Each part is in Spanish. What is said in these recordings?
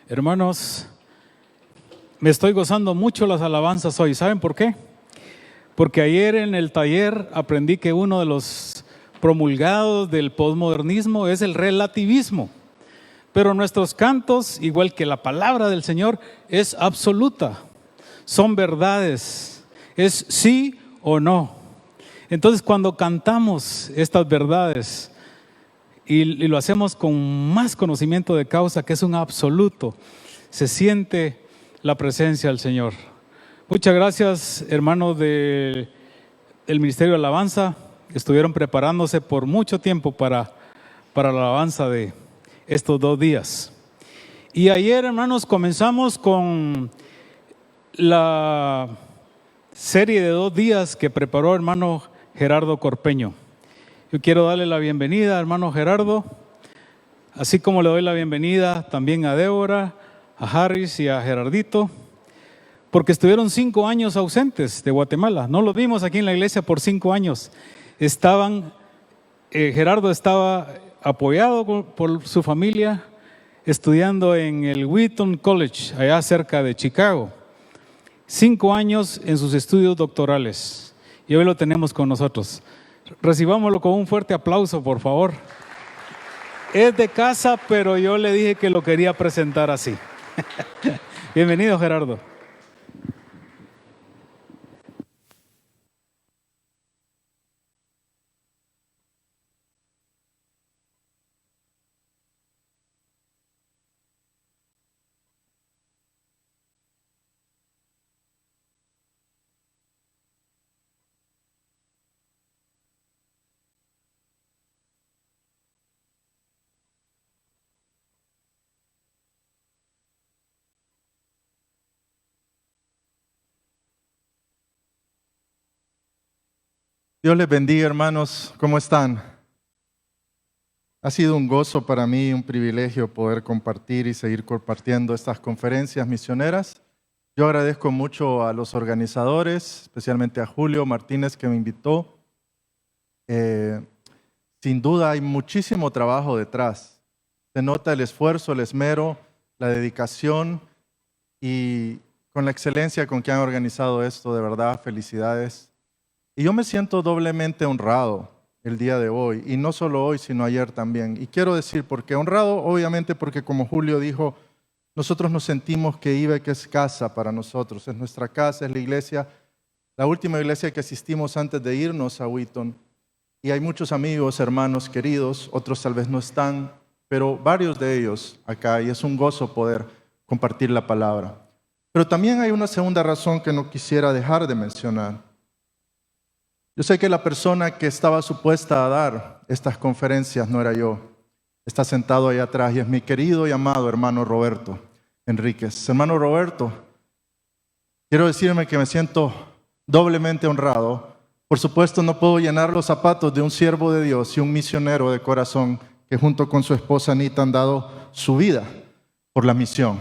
Hermanos, me estoy gozando mucho las alabanzas hoy. ¿Saben por qué? Porque ayer en el taller aprendí que uno de los promulgados del posmodernismo es el relativismo. Pero nuestros cantos, igual que la palabra del Señor, es absoluta. Son verdades. Es sí o no. Entonces, cuando cantamos estas verdades y lo hacemos con más conocimiento de causa, que es un absoluto, se siente la presencia del Señor. Muchas gracias, hermanos del Ministerio de Alabanza. Estuvieron preparándose por mucho tiempo para la alabanza de estos 2 días. Y ayer, hermanos, comenzamos con la serie de 2 días que preparó hermano Gerardo Corpeño. Yo quiero darle la bienvenida, hermano Gerardo, así como le doy la bienvenida también a Débora, a Harris y a Gerardito, porque estuvieron 5 años ausentes de Guatemala. No los vimos aquí en la iglesia por 5 años. Gerardo estaba apoyado por su familia, estudiando en el Wheaton College, allá cerca de Chicago. 5 años en sus estudios doctorales. Y hoy lo tenemos con nosotros. Recibámoslo con un fuerte aplauso, por favor. Es de casa, pero yo le dije que lo quería presentar así. Bienvenido, Gerardo. Dios les bendiga, hermanos. ¿Cómo están? Ha sido un gozo para mí, un privilegio poder compartir y seguir compartiendo estas conferencias misioneras. Yo agradezco mucho a los organizadores, especialmente a Julio Martínez que me invitó. Sin duda hay muchísimo trabajo detrás. Se nota el esfuerzo, el esmero, la dedicación y con la excelencia con que han organizado esto, de verdad, felicidades. Y yo me siento doblemente honrado el día de hoy, y no solo hoy, sino ayer también. Y quiero decir por qué honrado, obviamente porque como Julio dijo, nosotros nos sentimos que IBEC es casa para nosotros, es nuestra casa, es la iglesia, la última iglesia que asistimos antes de irnos a Wheaton. Y hay muchos amigos, hermanos queridos, otros tal vez no están, pero varios de ellos acá, y es un gozo poder compartir la palabra. Pero también hay una segunda razón que no quisiera dejar de mencionar. Yo sé que la persona que estaba supuesta a dar estas conferencias no era yo. Está sentado ahí atrás y es mi querido y amado hermano Roberto Enríquez. Hermano Roberto, quiero decirme que me siento doblemente honrado. Por supuesto, no puedo llenar los zapatos de un siervo de Dios y un misionero de corazón que junto con su esposa Anita han dado su vida por la misión.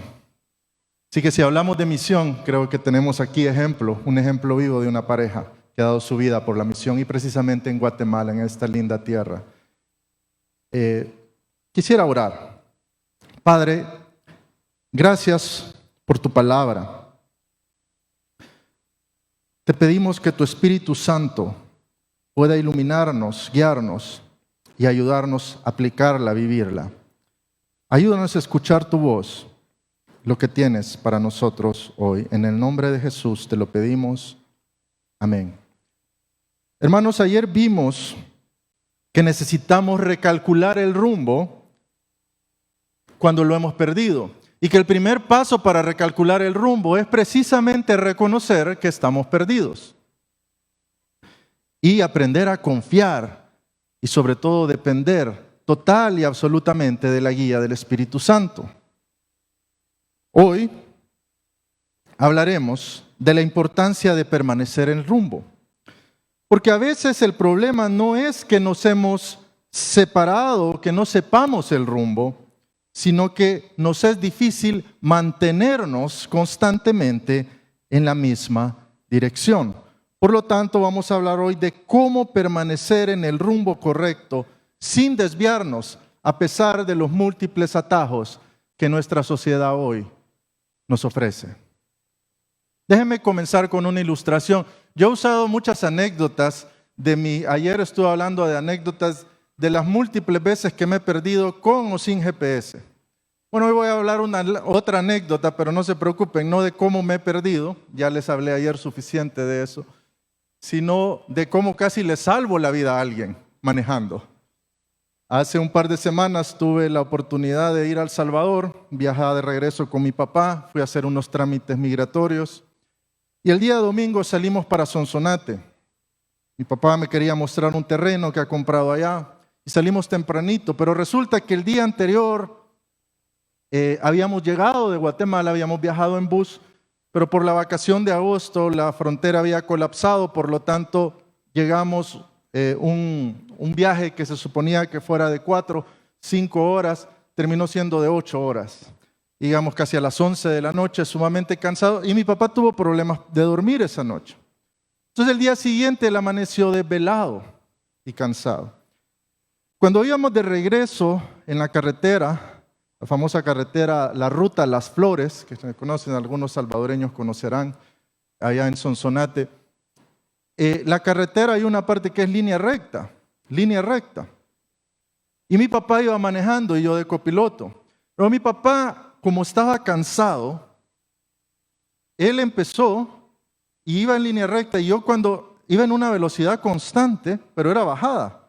Así que si hablamos de misión, creo que tenemos aquí un ejemplo vivo de una pareja que ha dado su vida por la misión y precisamente en Guatemala, en esta linda tierra. Quisiera orar. Padre, gracias por tu palabra. Te pedimos que tu Espíritu Santo pueda iluminarnos, guiarnos y ayudarnos a aplicarla, a vivirla. Ayúdanos a escuchar tu voz, lo que tienes para nosotros hoy. En el nombre de Jesús te lo pedimos. Amén. Hermanos, ayer vimos que necesitamos recalcular el rumbo cuando lo hemos perdido y que el primer paso para recalcular el rumbo es precisamente reconocer que estamos perdidos y aprender a confiar y sobre todo depender total y absolutamente de la guía del Espíritu Santo. Hoy hablaremos de la importancia de permanecer en el rumbo. Porque a veces el problema no es que nos hemos separado, que no sepamos el rumbo, sino que nos es difícil mantenernos constantemente en la misma dirección. Por lo tanto, vamos a hablar hoy de cómo permanecer en el rumbo correcto sin desviarnos a pesar de los múltiples atajos que nuestra sociedad hoy nos ofrece. Déjenme comenzar con una ilustración. Yo he usado muchas anécdotas ayer estuve hablando de anécdotas de las múltiples veces que me he perdido con o sin GPS. Bueno, hoy voy a hablar otra anécdota, pero no se preocupen, no de cómo me he perdido, ya les hablé ayer suficiente de eso, sino de cómo casi le salvo la vida a alguien manejando. Hace un par de semanas tuve la oportunidad de ir a El Salvador, viajaba de regreso con mi papá, fui a hacer unos trámites migratorios y el día domingo salimos para Sonsonate. Mi papá me quería mostrar un terreno que ha comprado allá y salimos tempranito, pero resulta que el día anterior habíamos llegado de Guatemala, habíamos viajado en bus, pero por la vacación de agosto la frontera había colapsado, por lo tanto llegamos un viaje que se suponía que fuera de 4, 5 horas, terminó siendo de 8 horas. Llegamos casi a las 11 de la noche, sumamente cansado, y mi papá tuvo problemas de dormir esa noche. Entonces el día siguiente él amaneció desvelado y cansado. Cuando íbamos de regreso en la carretera, la famosa carretera, la ruta Las Flores, que se conocen, algunos salvadoreños conocerán, allá en Sonsonate, la carretera hay una parte que es línea recta. Y mi papá iba manejando y yo de copiloto. Pero mi papá, como estaba cansado, él empezó y iba en línea recta y yo cuando iba en una velocidad constante, pero era bajada.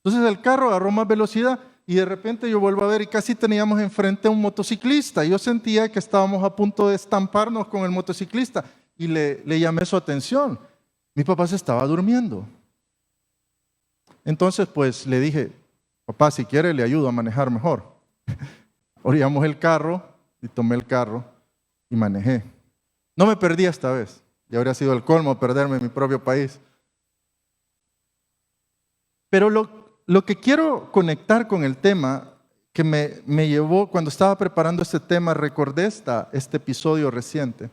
Entonces el carro agarró más velocidad y de repente yo vuelvo a ver y casi teníamos enfrente a un motociclista. Yo sentía que estábamos a punto de estamparnos con el motociclista y le llamé su atención. Mi papá se estaba durmiendo. Entonces pues le dije, papá, si quiere le ayudo a manejar mejor. Orillamos el carro y tomé el carro y manejé. No me perdí esta vez. Ya habría sido el colmo perderme en mi propio país. Pero lo que quiero conectar con el tema que me llevó, cuando estaba preparando este tema, recordé este episodio reciente.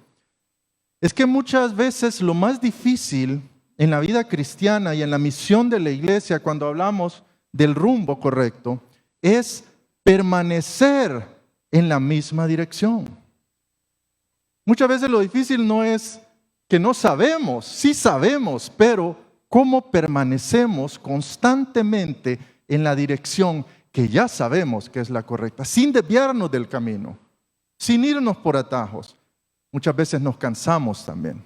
Es que muchas veces lo más difícil en la vida cristiana y en la misión de la iglesia, cuando hablamos del rumbo correcto, es permanecer en la misma dirección. Muchas veces lo difícil no es que no sabemos, sí sabemos, pero cómo permanecemos constantemente en la dirección que ya sabemos que es la correcta, sin desviarnos del camino, sin irnos por atajos. Muchas veces nos cansamos también.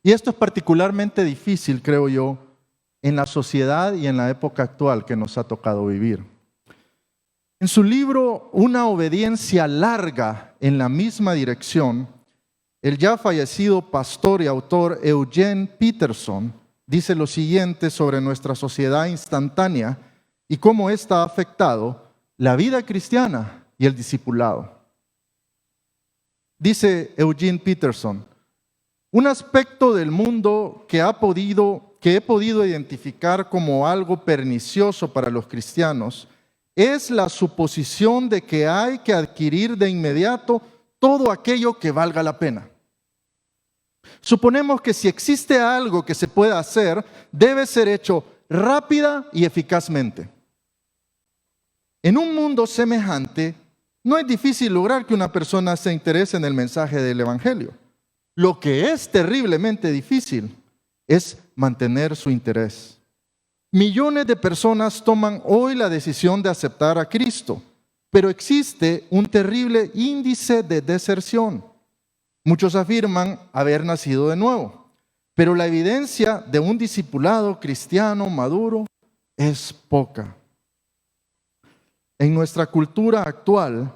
Y esto es particularmente difícil, creo yo, en la sociedad y en la época actual que nos ha tocado vivir. En su libro Una obediencia larga en la misma dirección, el ya fallecido pastor y autor Eugene Peterson dice lo siguiente sobre nuestra sociedad instantánea y cómo ésta ha afectado la vida cristiana y el discipulado. Dice Eugene Peterson, un aspecto del mundo que he podido identificar como algo pernicioso para los cristianos es la suposición de que hay que adquirir de inmediato todo aquello que valga la pena. Suponemos que si existe algo que se pueda hacer, debe ser hecho rápida y eficazmente. En un mundo semejante, no es difícil lograr que una persona se interese en el mensaje del Evangelio. Lo que es terriblemente difícil es mantener su interés. Millones de personas toman hoy la decisión de aceptar a Cristo, pero existe un terrible índice de deserción. Muchos afirman haber nacido de nuevo, pero la evidencia de un discipulado cristiano maduro es poca. En nuestra cultura actual,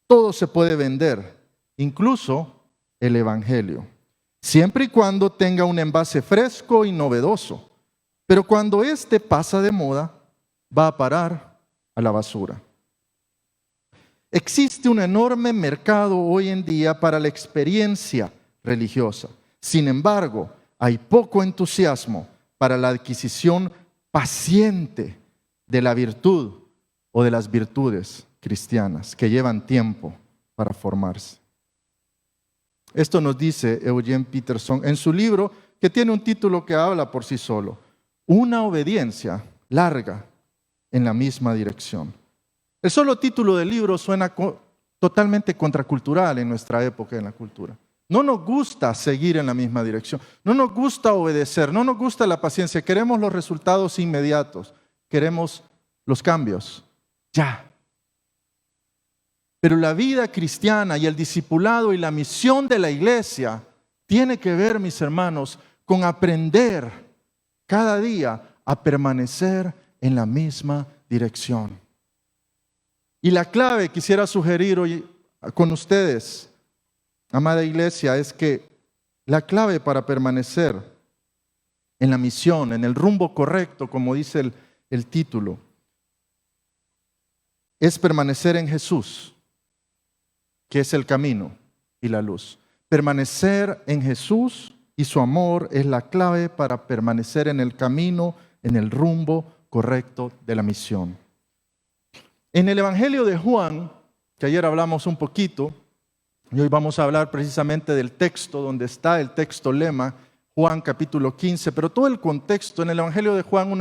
todo se puede vender, incluso el Evangelio, siempre y cuando tenga un envase fresco y novedoso. Pero cuando éste pasa de moda, va a parar a la basura. Existe un enorme mercado hoy en día para la experiencia religiosa. Sin embargo, hay poco entusiasmo para la adquisición paciente de la virtud o de las virtudes cristianas que llevan tiempo para formarse. Esto nos dice Eugene Peterson en su libro, que tiene un título que habla por sí solo: Una obediencia larga en la misma dirección. El solo título del libro suena totalmente contracultural en nuestra época en la cultura. No nos gusta seguir en la misma dirección, no nos gusta obedecer, no nos gusta la paciencia, queremos los resultados inmediatos, queremos los cambios, ya. Pero la vida cristiana y el discipulado y la misión de la iglesia tiene que ver, mis hermanos, con aprender cada día a permanecer en la misma dirección. Y la clave, quisiera sugerir hoy con ustedes, amada iglesia, es que la clave para permanecer en la misión, en el rumbo correcto, como dice el título, es permanecer en Jesús, que es el camino y la luz. Permanecer en Jesús y su amor es la clave para permanecer en el camino, en el rumbo correcto de la misión. En el Evangelio de Juan, que ayer hablamos un poquito, y hoy vamos a hablar precisamente del texto donde está el texto lema, Juan capítulo 15, pero todo el contexto en el Evangelio de Juan,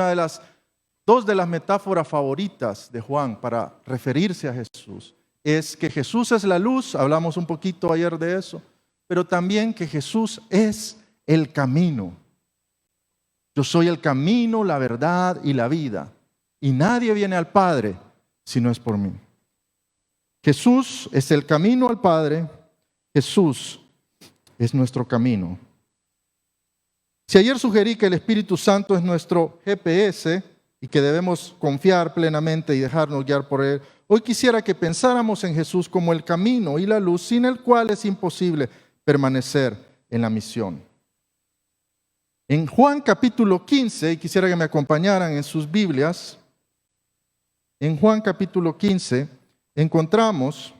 dos de las metáforas favoritas de Juan para referirse a Jesús, es que Jesús es la luz, hablamos un poquito ayer de eso, pero también que Jesús es el camino. Yo soy el camino, la verdad y la vida, y nadie viene al Padre si no es por mí. Jesús es el camino al Padre, Jesús es nuestro camino. Si ayer sugerí que el Espíritu Santo es nuestro GPS y que debemos confiar plenamente y dejarnos guiar por Él, hoy quisiera que pensáramos en Jesús como el camino y la luz sin el cual es imposible permanecer en la misión. En Juan capítulo 15, y quisiera que me acompañaran en sus Biblias, en Juan capítulo 15 encontramos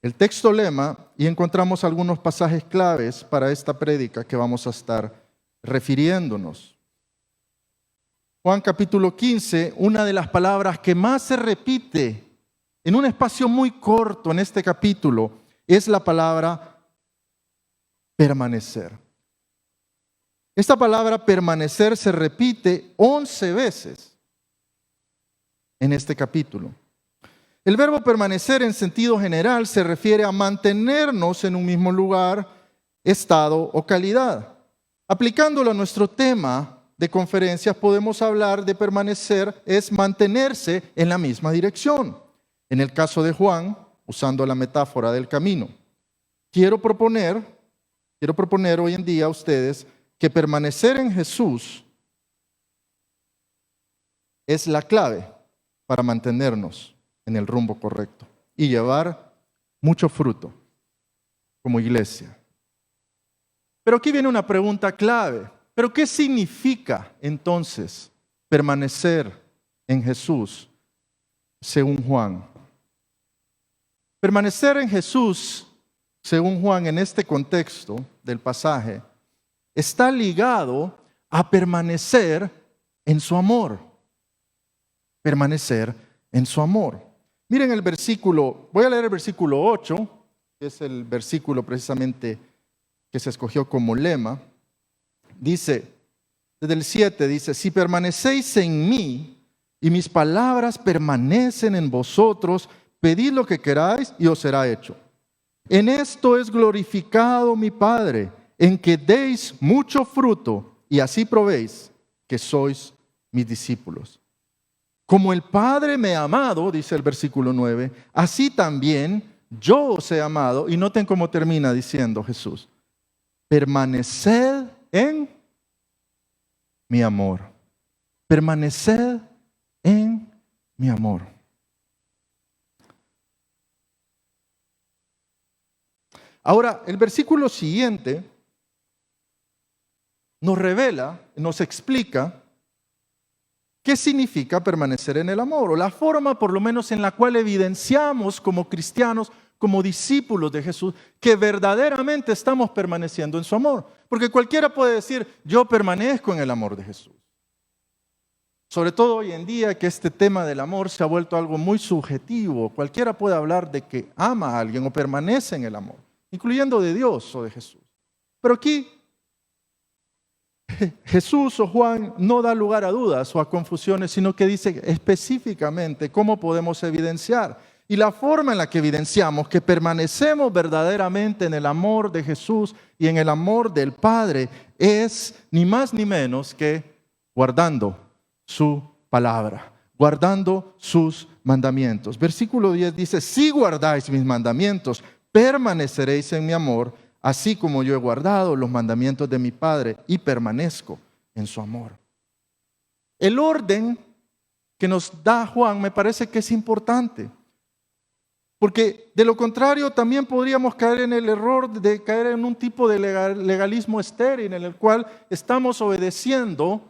el texto lema y encontramos algunos pasajes claves para esta prédica que vamos a estar refiriéndonos. Juan capítulo 15, una de las palabras que más se repite en un espacio muy corto en este capítulo es la palabra permanecer. Esta palabra permanecer se repite 11 veces en este capítulo. El verbo permanecer en sentido general se refiere a mantenernos en un mismo lugar, estado o calidad. Aplicándolo a nuestro tema de conferencias, podemos hablar de permanecer es mantenerse en la misma dirección. En el caso de Juan, usando la metáfora del camino, quiero proponer hoy en día a ustedes que permanecer en Jesús es la clave para mantenernos en el rumbo correcto y llevar mucho fruto como iglesia. Pero aquí viene una pregunta clave. ¿Pero qué significa entonces permanecer en Jesús según Juan? Permanecer en Jesús, según Juan, en este contexto del pasaje, está ligado a permanecer en su amor. Permanecer en su amor. Miren el versículo, voy a leer el versículo 8, que es el versículo precisamente que se escogió como lema. Dice, desde el 7 dice, si permanecéis en mí y mis palabras permanecen en vosotros, pedid lo que queráis y os será hecho. En esto es glorificado mi Padre, en que deis mucho fruto y así probéis que sois mis discípulos. Como el Padre me ha amado, dice el versículo 9, así también yo os he amado. Y noten cómo termina diciendo Jesús, permaneced en mi amor. Permaneced en mi amor. Ahora, el versículo siguiente nos revela, nos explica qué significa permanecer en el amor, o la forma por lo menos en la cual evidenciamos como cristianos, como discípulos de Jesús, que verdaderamente estamos permaneciendo en su amor. Porque cualquiera puede decir, yo permanezco en el amor de Jesús. Sobre todo hoy en día que este tema del amor se ha vuelto algo muy subjetivo. Cualquiera puede hablar de que ama a alguien o permanece en el amor, incluyendo de Dios o de Jesús. Pero aquí Jesús o Juan no da lugar a dudas o a confusiones, sino que dice específicamente cómo podemos evidenciar. Y la forma en la que evidenciamos que permanecemos verdaderamente en el amor de Jesús y en el amor del Padre es ni más ni menos que guardando su palabra, guardando sus mandamientos. Versículo 10 dice, si guardáis mis mandamientos, permaneceréis en mi amor, así como yo he guardado los mandamientos de mi Padre y permanezco en su amor. El orden que nos da Juan me parece que es importante, porque de lo contrario también podríamos caer en el error de caer en un tipo de legalismo estéril en el cual estamos obedeciendo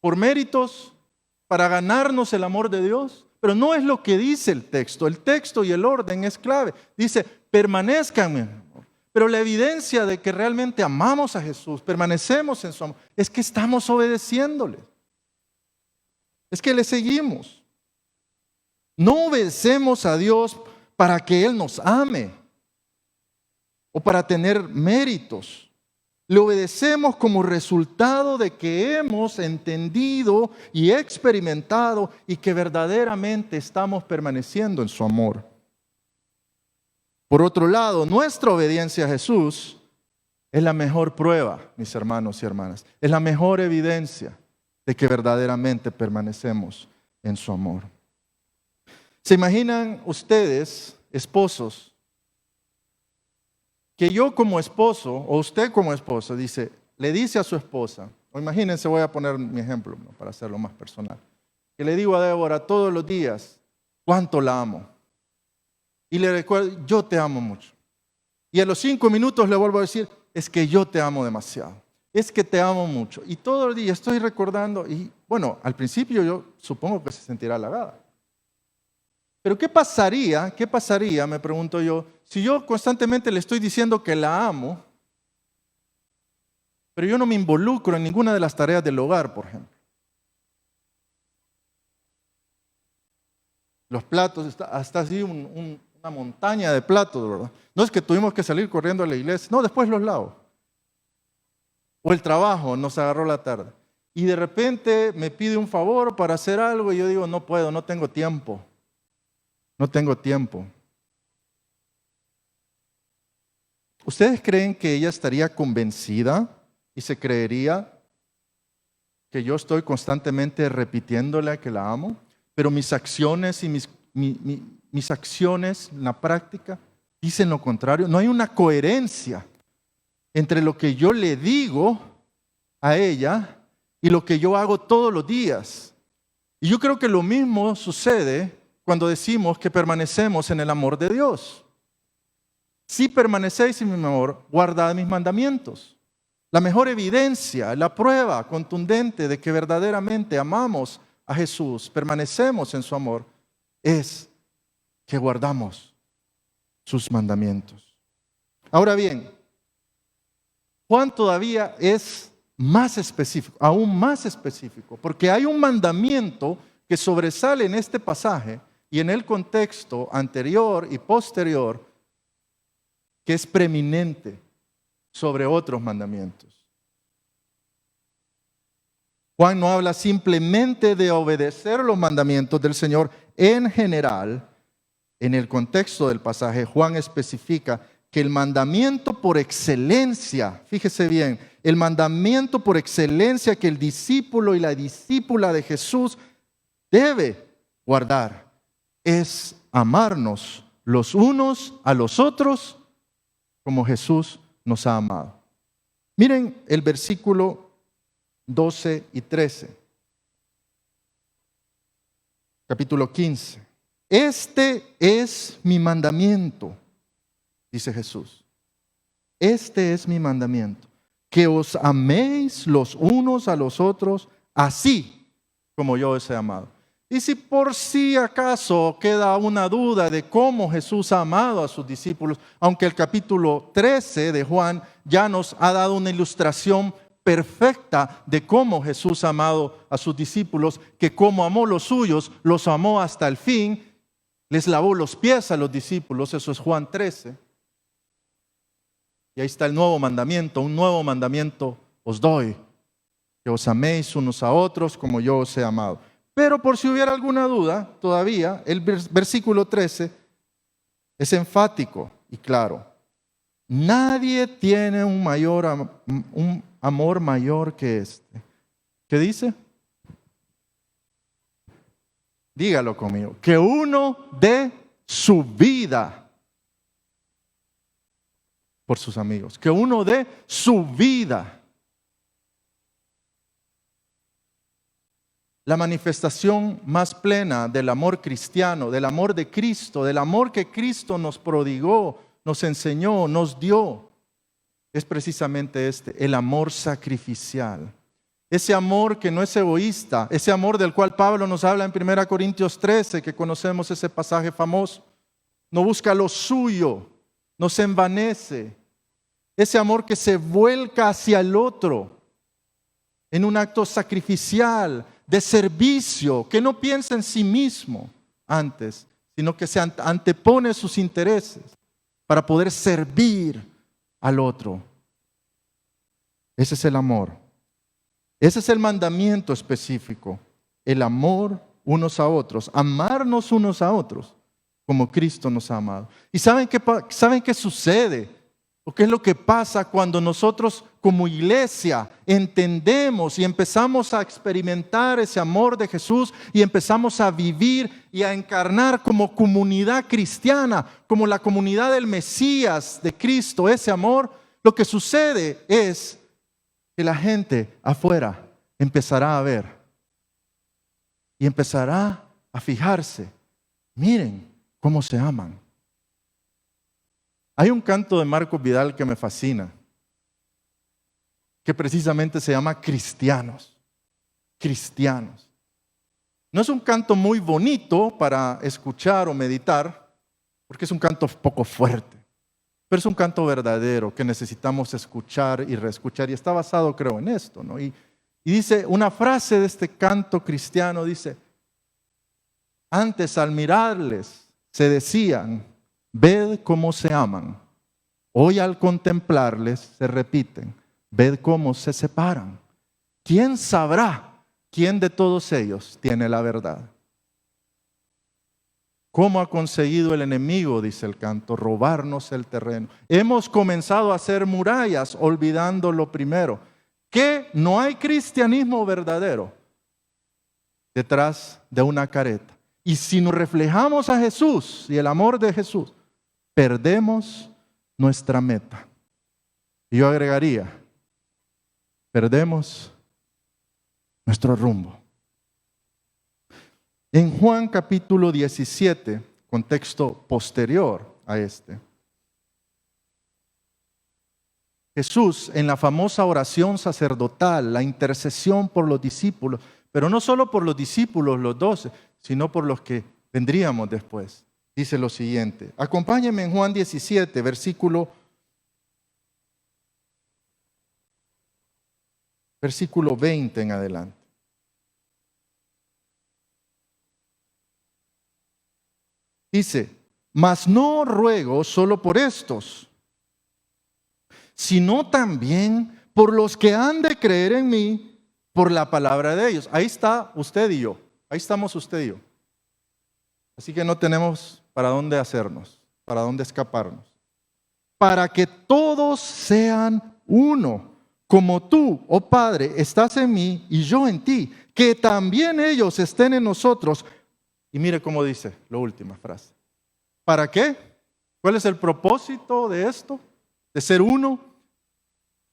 por méritos para ganarnos el amor de Dios. Pero no es lo que dice el texto. El texto y el orden es clave. Dice, permanezcan en mi amor. Pero la evidencia de que realmente amamos a Jesús, permanecemos en su amor, es que estamos obedeciéndole. Es que le seguimos. No obedecemos a Dios para que Él nos ame o para tener méritos. Le obedecemos como resultado de que hemos entendido y experimentado y que verdaderamente estamos permaneciendo en su amor. Por otro lado, nuestra obediencia a Jesús es la mejor prueba, mis hermanos y hermanas. Es la mejor evidencia de que verdaderamente permanecemos en su amor. ¿Se imaginan ustedes, esposos, que yo como esposo, o usted como esposo, le dice a su esposa, o imagínense, voy a poner mi ejemplo, ¿no?, para hacerlo más personal, que le digo a Débora todos los días cuánto la amo, y le recuerdo, yo te amo mucho, y a los 5 minutos le vuelvo a decir, es que yo te amo demasiado, es que te amo mucho, y todo el día estoy recordando, y bueno, al principio yo supongo que se sentirá halagada. Pero ¿qué pasaría, me pregunto yo, si yo constantemente le estoy diciendo que la amo, pero yo no me involucro en ninguna de las tareas del hogar, por ejemplo? Los platos, hasta así una montaña de platos, ¿verdad? No es que tuvimos que salir corriendo a la iglesia, no, después los lavo. O el trabajo nos agarró la tarde. Y de repente me pide un favor para hacer algo y yo digo, no puedo, no tengo tiempo. No tengo tiempo. ¿Ustedes creen que ella estaría convencida y se creería que yo estoy constantemente repitiéndole que la amo? Pero mis acciones y mis acciones en la práctica dicen lo contrario. No hay una coherencia entre lo que yo le digo a ella y lo que yo hago todos los días. Y yo creo que lo mismo sucede cuando decimos que permanecemos en el amor de Dios. Si permanecéis en mi amor, guardad mis mandamientos. La mejor evidencia, la prueba contundente de que verdaderamente amamos a Jesús, permanecemos en su amor, es que guardamos sus mandamientos. Ahora bien, Juan todavía es más específico, aún más específico, porque hay un mandamiento que sobresale en este pasaje y en el contexto anterior y posterior, que es preeminente sobre otros mandamientos. Juan no habla simplemente de obedecer los mandamientos del Señor en general. En el contexto del pasaje, Juan especifica que el mandamiento por excelencia, fíjese bien, el mandamiento por excelencia que el discípulo y la discípula de Jesús debe guardar es amarnos los unos a los otros como Jesús nos ha amado. Miren el versículo 12 y 13. Capítulo 15. Este es mi mandamiento, dice Jesús. Este es mi mandamiento, que os améis los unos a los otros, así como yo os he amado. Y si por si acaso queda una duda de cómo Jesús ha amado a sus discípulos, aunque el capítulo 13 de Juan ya nos ha dado una ilustración perfecta de cómo Jesús ha amado a sus discípulos, que como amó los suyos, los amó hasta el fin, les lavó los pies a los discípulos, eso es Juan 13. Y ahí está el nuevo mandamiento. Un nuevo mandamiento os doy, que os améis unos a otros como yo os he amado. Pero por si hubiera alguna duda, todavía el versículo 13 es enfático y claro. Nadie tiene un amor mayor que este. ¿Qué dice? Dígalo conmigo. Que uno dé su vida por sus amigos. Que uno dé su vida. La manifestación más plena del amor cristiano, del amor de Cristo, del amor que Cristo nos prodigó, nos enseñó, nos dio, es precisamente el amor sacrificial. Ese amor que no es egoísta, ese amor del cual Pablo nos habla en 1 Corintios 13, que conocemos ese pasaje famoso. No busca lo suyo, no se envanece. Ese amor que se vuelca hacia el otro en un acto sacrificial, de servicio, que no piensa en sí mismo antes, sino que se antepone sus intereses para poder servir al otro. Ese es el amor. Ese es el mandamiento específico, el amor unos a otros, amarnos unos a otros como Cristo nos ha amado. ¿Y saben qué sucede? ¿O qué es lo que pasa cuando nosotros como iglesia entendemos y empezamos a experimentar ese amor de Jesús y empezamos a vivir y a encarnar como comunidad cristiana, como la comunidad del Mesías de Cristo, ese amor? Lo que sucede es que la gente afuera empezará a ver y empezará a fijarse. Miren cómo se aman. Hay un canto de Marcos Vidal que me fascina, que precisamente se llama Cristianos. Cristianos. No es un canto muy bonito para escuchar o meditar, porque es un canto poco fuerte, pero es un canto verdadero que necesitamos escuchar y reescuchar, y está basado, creo, en esto, ¿no? Y dice una frase de este canto cristiano, dice: antes al mirarles se decían, ved cómo se aman. Hoy al contemplarles se repiten, ved cómo se separan. ¿Quién sabrá quién de todos ellos tiene la verdad? ¿Cómo ha conseguido el enemigo, dice el canto, robarnos el terreno? Hemos comenzado a hacer murallas olvidando lo primero, que no hay cristianismo verdadero detrás de una careta. Y si nos reflejamos a Jesús y el amor de Jesús, perdemos nuestra meta. Y yo agregaría, perdemos nuestro rumbo. En Juan capítulo 17, contexto posterior a este, Jesús en la famosa oración sacerdotal, la intercesión por los discípulos, pero no solo por los discípulos, los 12, sino por los que vendríamos después. Dice lo siguiente, acompáñenme en Juan 17, versículo 20 en adelante. Dice, mas no ruego solo por estos, sino también por los que han de creer en mí por la palabra de ellos. Ahí está usted y yo, ahí estamos usted y yo. Así que no tenemos para dónde hacernos, para dónde escaparnos. Para que todos sean uno, como tú, oh Padre, estás en mí y yo en ti, que también ellos estén en nosotros. Y mire cómo dice la última frase. ¿Para qué? ¿Cuál es el propósito de esto? De ser uno,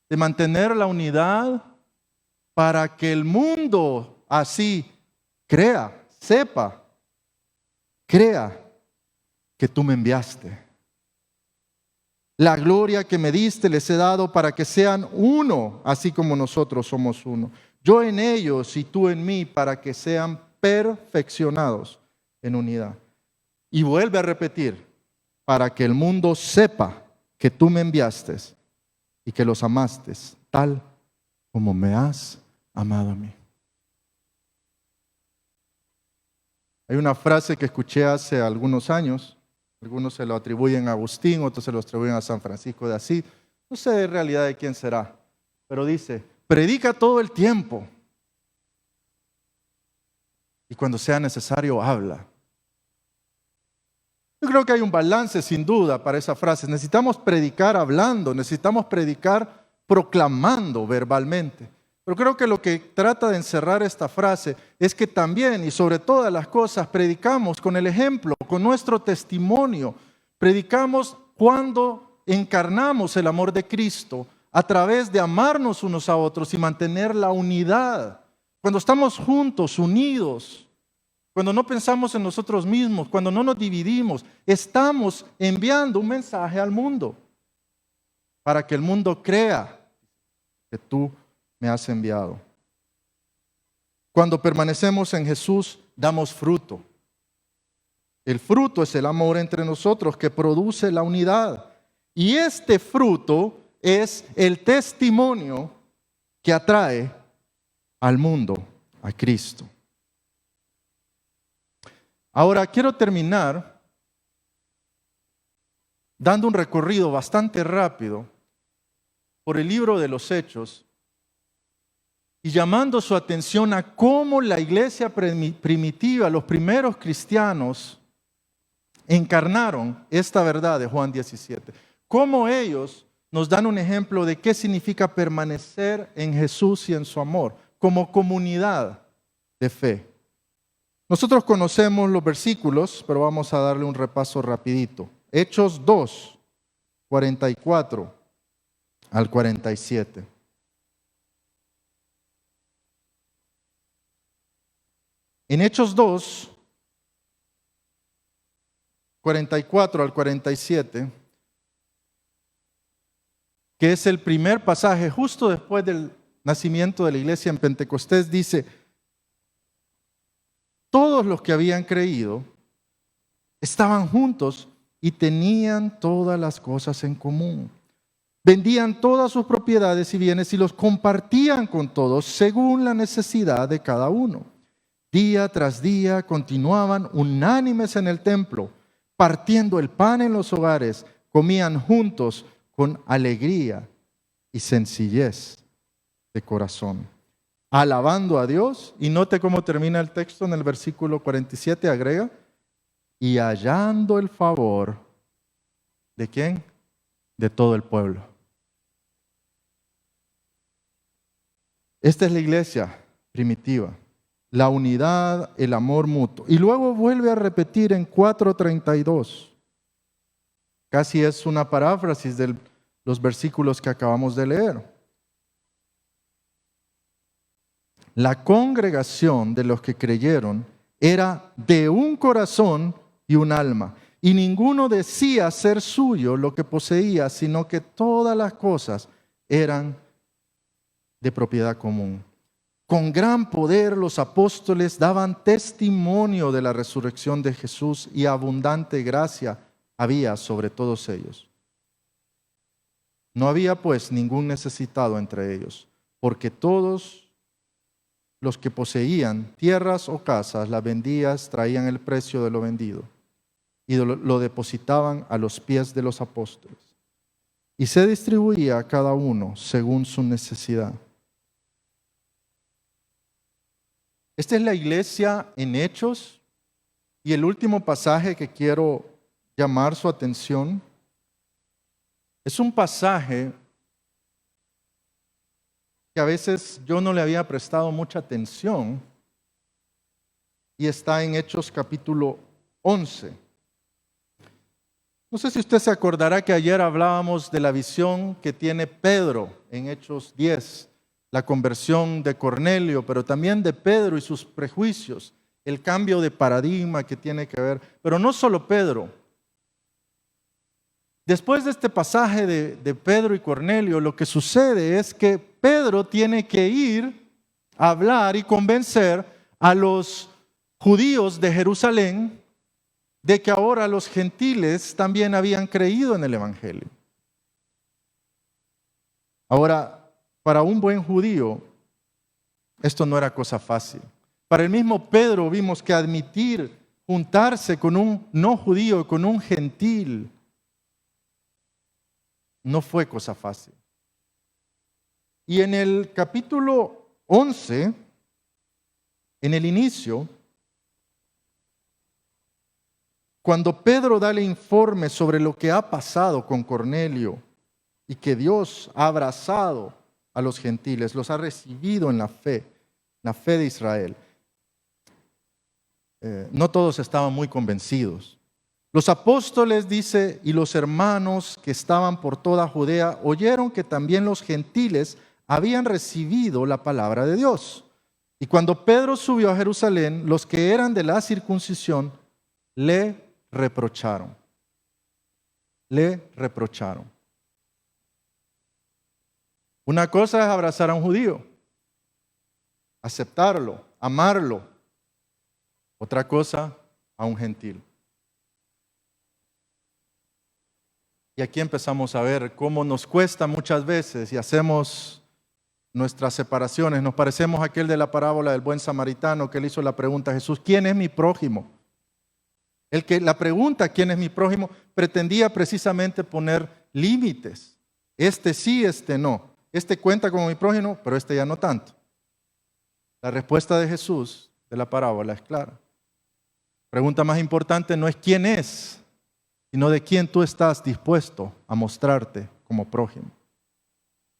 de mantener la unidad, para que el mundo así crea, sepa, crea que tú me enviaste. La gloria que me diste les he dado para que sean uno, así como nosotros somos uno. Yo en ellos y tú en mí, para que sean perfeccionados en unidad. Y vuelve a repetir, para que el mundo sepa que tú me enviaste y que los amaste tal como me has amado a mí. Hay una frase que escuché hace algunos años, algunos se lo atribuyen a Agustín, otros se lo atribuyen a San Francisco de Asís, No sé en realidad de quién será, pero dice, predica todo el tiempo. Y cuando sea necesario, habla. Yo creo que hay un balance sin duda para esa frase. Necesitamos predicar hablando, necesitamos predicar proclamando verbalmente. Pero creo que lo que trata de encerrar esta frase es que también y sobre todas las cosas predicamos con el ejemplo, con nuestro testimonio. Predicamos cuando encarnamos el amor de Cristo a través de amarnos unos a otros y mantener la unidad. Cuando estamos juntos, unidos, cuando no pensamos en nosotros mismos, cuando no nos dividimos, estamos enviando un mensaje al mundo para que el mundo crea que tú me has enviado. Cuando permanecemos en Jesús, damos fruto. El fruto es el amor entre nosotros que produce la unidad. Y este fruto es el testimonio que atrae al mundo a Cristo. Ahora quiero terminar dando un recorrido bastante rápido por el libro de los Hechos y llamando su atención a cómo la iglesia primitiva, los primeros cristianos, encarnaron esta verdad de Juan 17. Cómo ellos nos dan un ejemplo de qué significa permanecer en Jesús y en su amor, como comunidad de fe. Nosotros conocemos los versículos, pero vamos a darle un repaso rapidito. Hechos 2, 44 al 47. En Hechos 2, 44 al 47, que es el primer pasaje justo después del nacimiento de la iglesia en Pentecostés, dice: todos los que habían creído estaban juntos y tenían todas las cosas en común. Vendían todas sus propiedades y bienes y los compartían con todos según la necesidad de cada uno. Día tras día continuaban unánimes en el templo, partiendo el pan en los hogares, comían juntos con alegría y sencillez de corazón, alabando a Dios. Y note cómo termina el texto en el versículo 47, agrega, y hallando el favor, ¿de quién? De todo el pueblo. Esta es la iglesia primitiva, la unidad, el amor mutuo. Y luego vuelve a repetir en 4:32. Casi es una paráfrasis de los versículos que acabamos de leer. La congregación de los que creyeron era de un corazón y un alma, y ninguno decía ser suyo lo que poseía, sino que todas las cosas eran de propiedad común. Con gran poder los apóstoles daban testimonio de la resurrección de Jesús y abundante gracia había sobre todos ellos. No había pues ningún necesitado entre ellos, porque todos los que poseían tierras o casas las vendían, traían el precio de lo vendido y lo depositaban a los pies de los apóstoles. Y se distribuía a cada uno según su necesidad. Esta es la iglesia en Hechos, y el último pasaje que quiero llamar su atención es un pasaje que a veces yo no le había prestado mucha atención, y está en Hechos capítulo 11. No sé si usted se acordará que ayer hablábamos de la visión que tiene Pedro en Hechos 10, la conversión de Cornelio, pero también de Pedro y sus prejuicios, el cambio de paradigma que tiene que ver. Pero no solo Pedro. Después de este pasaje de Pedro y Cornelio, lo que sucede es que Pedro tiene que ir a hablar y convencer a los judíos de Jerusalén de que ahora los gentiles también habían creído en el Evangelio. Ahora, para un buen judío, esto no era cosa fácil. Para el mismo Pedro vimos que admitir juntarse con un no judío, con un gentil, No fue cosa fácil. Y en el capítulo 11, en el inicio, cuando Pedro da el informe sobre lo que ha pasado con Cornelio y que Dios ha abrazado a los gentiles, los ha recibido en la fe de Israel, no todos estaban muy convencidos. Los apóstoles, dice, y los hermanos que estaban por toda Judea oyeron que también los gentiles habían recibido la palabra de Dios. Y cuando Pedro subió a Jerusalén, los que eran de la circuncisión le reprocharon. Le reprocharon. Una cosa es abrazar a un judío, aceptarlo, amarlo. Otra cosa, a un gentil. Y aquí empezamos a ver cómo nos cuesta muchas veces y hacemos nuestras separaciones. Nos parecemos a aquel de la parábola del buen samaritano que le hizo la pregunta a Jesús: ¿quién es mi prójimo? La pregunta ¿quién es mi prójimo? Pretendía precisamente poner límites. Este sí, este no. Este cuenta como mi prójimo, pero este ya no tanto. La respuesta de Jesús de la parábola es clara. La pregunta más importante no es quién es, sino de quién tú estás dispuesto a mostrarte como prójimo,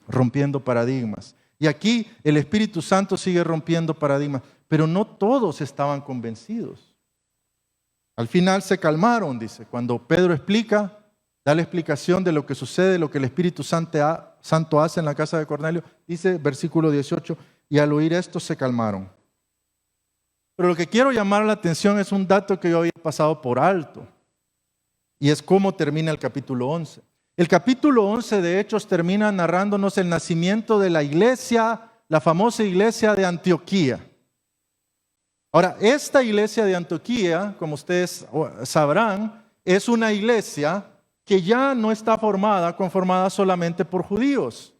rompiendo paradigmas. Y aquí el Espíritu Santo sigue rompiendo paradigmas, pero no todos estaban convencidos. Al final se calmaron, dice, cuando Pedro explica, da la explicación de lo que sucede, lo que el Espíritu Santo hace en la casa de Cornelio, dice versículo 18, y al oír esto se calmaron. Pero lo que quiero llamar la atención es un dato que yo había pasado por alto. Y es cómo termina el capítulo 11. El capítulo 11 de Hechos termina narrándonos el nacimiento de la iglesia, la famosa iglesia de Antioquía. Ahora, esta iglesia de Antioquía, como ustedes sabrán, es una iglesia que ya no está conformada solamente por judíos,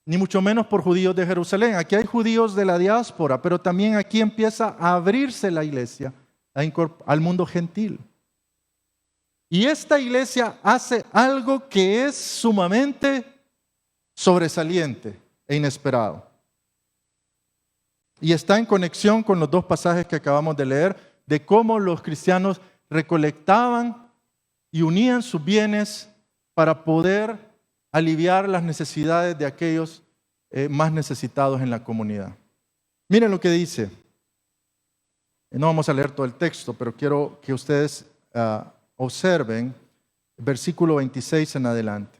ni mucho menos por judíos de Jerusalén. Aquí hay judíos de la diáspora, pero también aquí empieza a abrirse la iglesia al mundo gentil. Y esta iglesia hace algo que es sumamente sobresaliente e inesperado. Y está en conexión con los dos pasajes que acabamos de leer, de cómo los cristianos recolectaban y unían sus bienes para poder aliviar las necesidades de aquellos más necesitados en la comunidad. Miren lo que dice. No vamos a leer todo el texto, pero quiero que ustedes observen versículo 26 en adelante.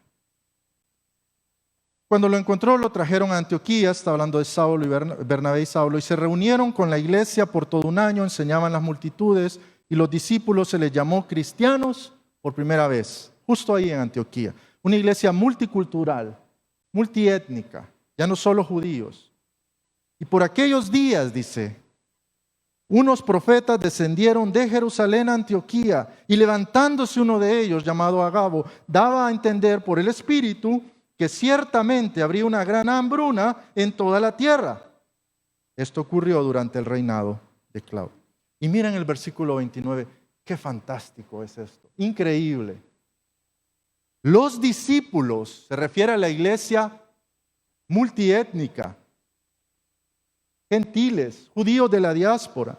Cuando lo encontró, lo trajeron a Antioquía, está hablando de Saulo y Bernabé y Saulo, y se reunieron con la iglesia por todo un año, enseñaban las multitudes, y los discípulos se les llamó cristianos por primera vez, justo ahí en Antioquía. Una iglesia multicultural, multiétnica, ya no solo judíos. Y por aquellos días, dice, unos profetas descendieron de Jerusalén a Antioquía, y levantándose uno de ellos, llamado Agabo, daba a entender por el Espíritu que ciertamente habría una gran hambruna en toda la tierra. Esto ocurrió durante el reinado de Claudio. Y miren el versículo 29, qué fantástico es esto, increíble. Los discípulos, se refiere a la iglesia multiétnica, gentiles, judíos de la diáspora,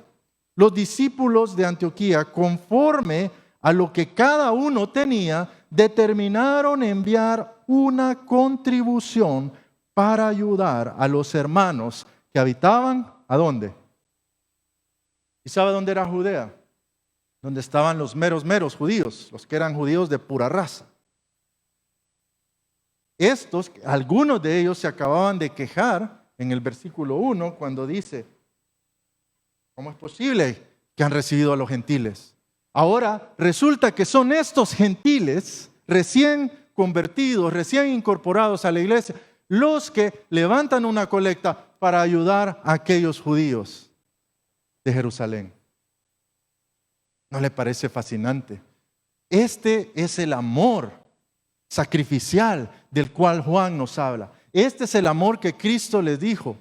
los discípulos de Antioquía, conforme a lo que cada uno tenía, determinaron enviar una contribución para ayudar a los hermanos que habitaban, ¿a dónde? ¿Y sabe dónde era Judea? Donde estaban los meros judíos, los que eran judíos de pura raza. Algunos de ellos se acababan de quejar en el versículo 1 cuando dice, ¿cómo es posible que han recibido a los gentiles? Ahora resulta que son estos gentiles recién convertidos, recién incorporados a la iglesia, los que levantan una colecta para ayudar a aquellos judíos de Jerusalén. ¿No le parece fascinante? Este es el amor sacrificial del cual Juan nos habla. Este es el amor que Cristo les dijo.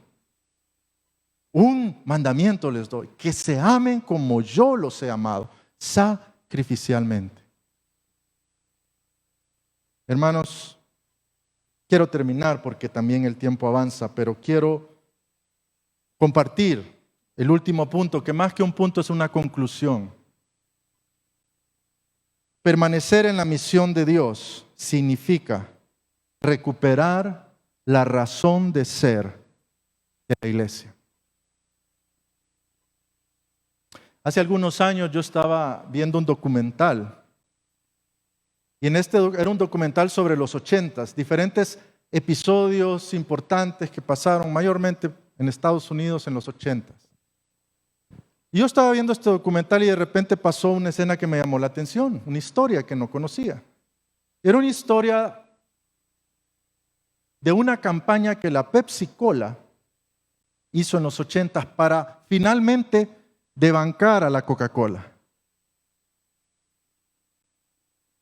Un mandamiento les doy, que se amen como yo los he amado, sacrificialmente. Hermanos, quiero terminar porque también el tiempo avanza, pero quiero compartir el último punto, que más que un punto es una conclusión. Permanecer en la misión de Dios significa recuperar la razón de ser de la iglesia. Hace algunos años yo estaba viendo un documental, y era un documental sobre los 80s, diferentes episodios importantes que pasaron mayormente en Estados Unidos en los 80s. Y yo estaba viendo este documental y de repente pasó una escena que me llamó la atención, una historia que no conocía. Era una historia de una campaña que la Pepsi Cola hizo en los 80s para finalmente debancar a la Coca-Cola.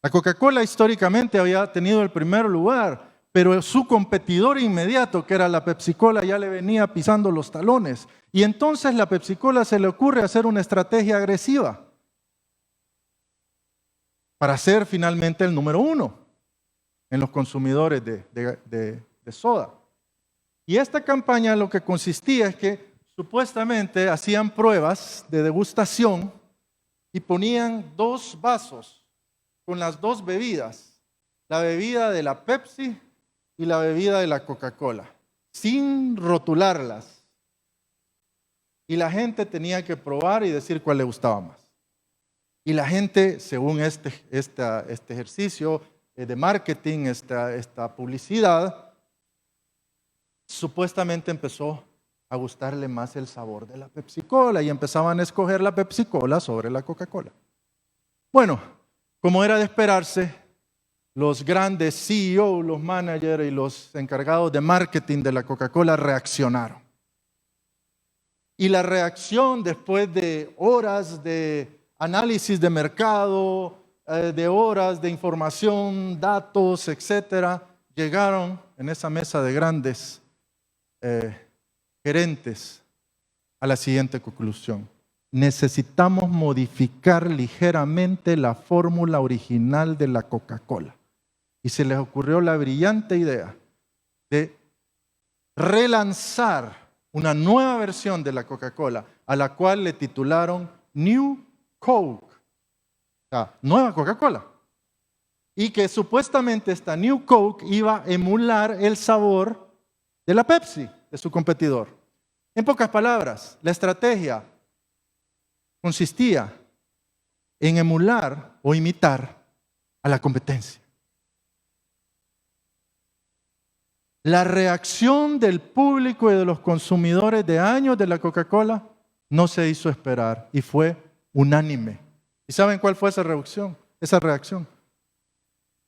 La Coca-Cola históricamente había tenido el primer lugar, pero su competidor inmediato, que era la Pepsi-Cola, ya le venía pisando los talones. Y entonces la Pepsi-Cola se le ocurre hacer una estrategia agresiva para ser finalmente el número 1 en los consumidores de soda. Y esta campaña lo que consistía es que supuestamente hacían pruebas de degustación y ponían 2 vasos con las 2 bebidas, la bebida de la Pepsi y la bebida de la Coca-Cola, sin rotularlas. Y la gente tenía que probar y decir cuál le gustaba más. Y la gente, según este ejercicio de marketing, esta publicidad, supuestamente empezó a gustarle más el sabor de la Pepsi-Cola y empezaban a escoger la Pepsi-Cola sobre la Coca-Cola. Bueno, como era de esperarse, los grandes CEO, los managers y los encargados de marketing de la Coca-Cola reaccionaron. Y la reacción, después de horas de análisis de mercado, de horas de información, datos, etcétera, llegaron en esa mesa de grandes gerentes a la siguiente conclusión: necesitamos modificar ligeramente la fórmula original de la Coca-Cola. Y se les ocurrió la brillante idea de relanzar una nueva versión de la Coca-Cola, a la cual le titularon New Coke, o sea, nueva Coca-Cola. Y que supuestamente esta New Coke iba a emular el sabor de la Pepsi, de su competidor. En pocas palabras, la estrategia consistía en emular o imitar a la competencia. La reacción del público y de los consumidores de años de la Coca-Cola no se hizo esperar y fue unánime. ¿Y saben cuál fue esa reacción?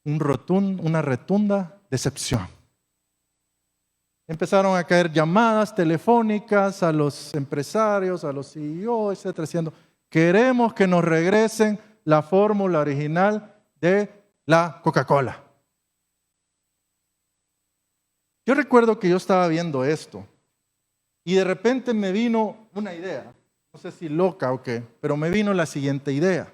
Una rotunda decepción. Empezaron a caer llamadas telefónicas a los empresarios, a los CEO, etcétera, diciendo: queremos que nos regresen la fórmula original de la Coca-Cola. Yo recuerdo que yo estaba viendo esto y de repente me vino una idea, no sé si loca o qué, pero me vino la siguiente idea.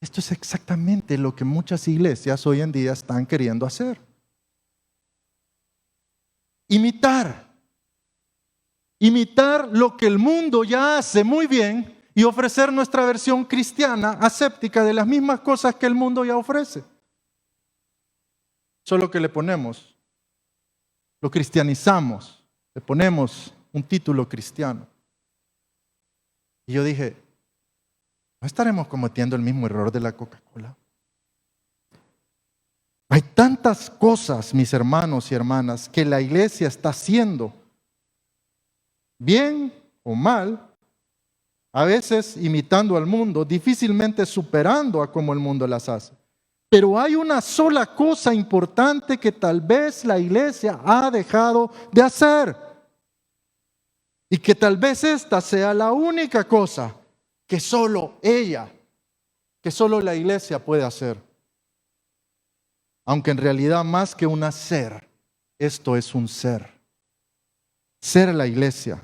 Esto es exactamente lo que muchas iglesias hoy en día están queriendo hacer. Imitar lo que el mundo ya hace muy bien y ofrecer nuestra versión cristiana aséptica de las mismas cosas que el mundo ya ofrece. Solo que lo cristianizamos, le ponemos un título cristiano. Y yo dije, ¿no estaremos cometiendo el mismo error de la Coca-Cola? Hay tantas cosas, mis hermanos y hermanas, que la iglesia está haciendo, bien o mal, a veces imitando al mundo, difícilmente superando a como el mundo las hace. Pero hay una sola cosa importante que tal vez la iglesia ha dejado de hacer. Y que tal vez esta sea la única cosa que solo la iglesia puede hacer. Aunque en realidad más que un hacer, esto es un ser. Ser la iglesia,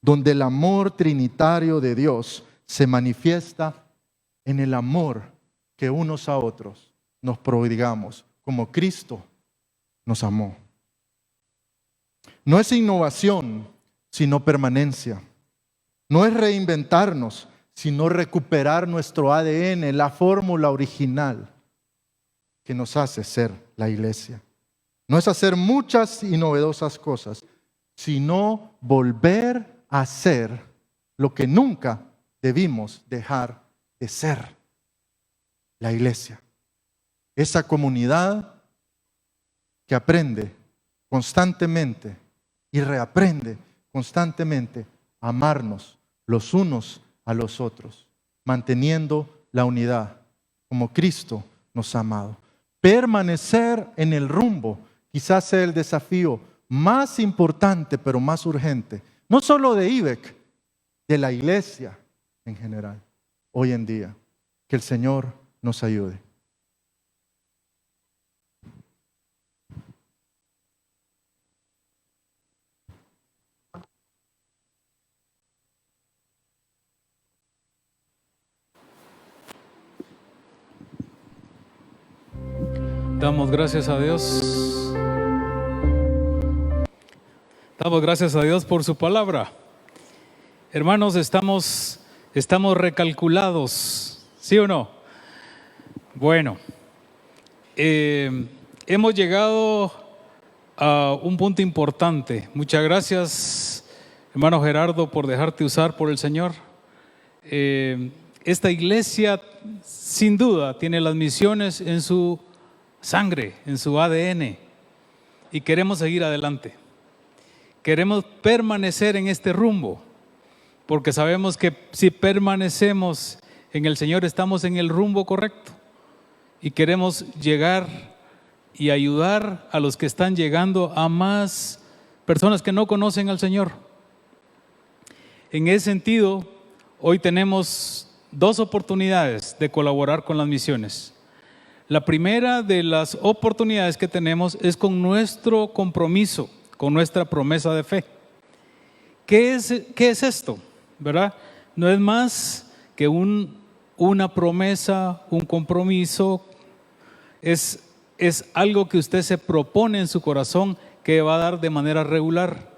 donde el amor trinitario de Dios se manifiesta en el amor que unos a otros nos prodigamos, como Cristo nos amó. No es innovación, sino permanencia. No es reinventarnos, sino recuperar nuestro ADN, la fórmula original que nos hace ser la iglesia. No es hacer muchas y novedosas cosas, sino volver a ser lo que nunca debimos dejar de ser: la iglesia. Esa comunidad que aprende constantemente y reaprende constantemente a amarnos los unos a los otros, manteniendo la unidad como Cristo nos ha amado. Permanecer en el rumbo quizás sea el desafío más importante, pero más urgente, no solo de IBEC, de la iglesia en general, hoy en día. Que el Señor nos ayude. Damos gracias a Dios. Damos gracias a Dios por su palabra. Hermanos, estamos recalculados, ¿sí o no? Bueno, hemos llegado a un punto importante. Muchas gracias, hermano Gerardo, por dejarte usar por el Señor. Esta iglesia, sin duda, tiene las misiones en su sangre, en su ADN, y queremos seguir adelante. Queremos permanecer en este rumbo, porque sabemos que si permanecemos en el Señor estamos en el rumbo correcto, y queremos llegar y ayudar a los que están llegando, a más personas que no conocen al Señor. En ese sentido, hoy tenemos dos oportunidades de colaborar con las misiones. La primera de las oportunidades que tenemos es con nuestro compromiso, con nuestra promesa de fe. ¿Qué es esto? ¿Verdad? No es más que una promesa, un compromiso. Es algo que usted se propone en su corazón que va a dar de manera regular.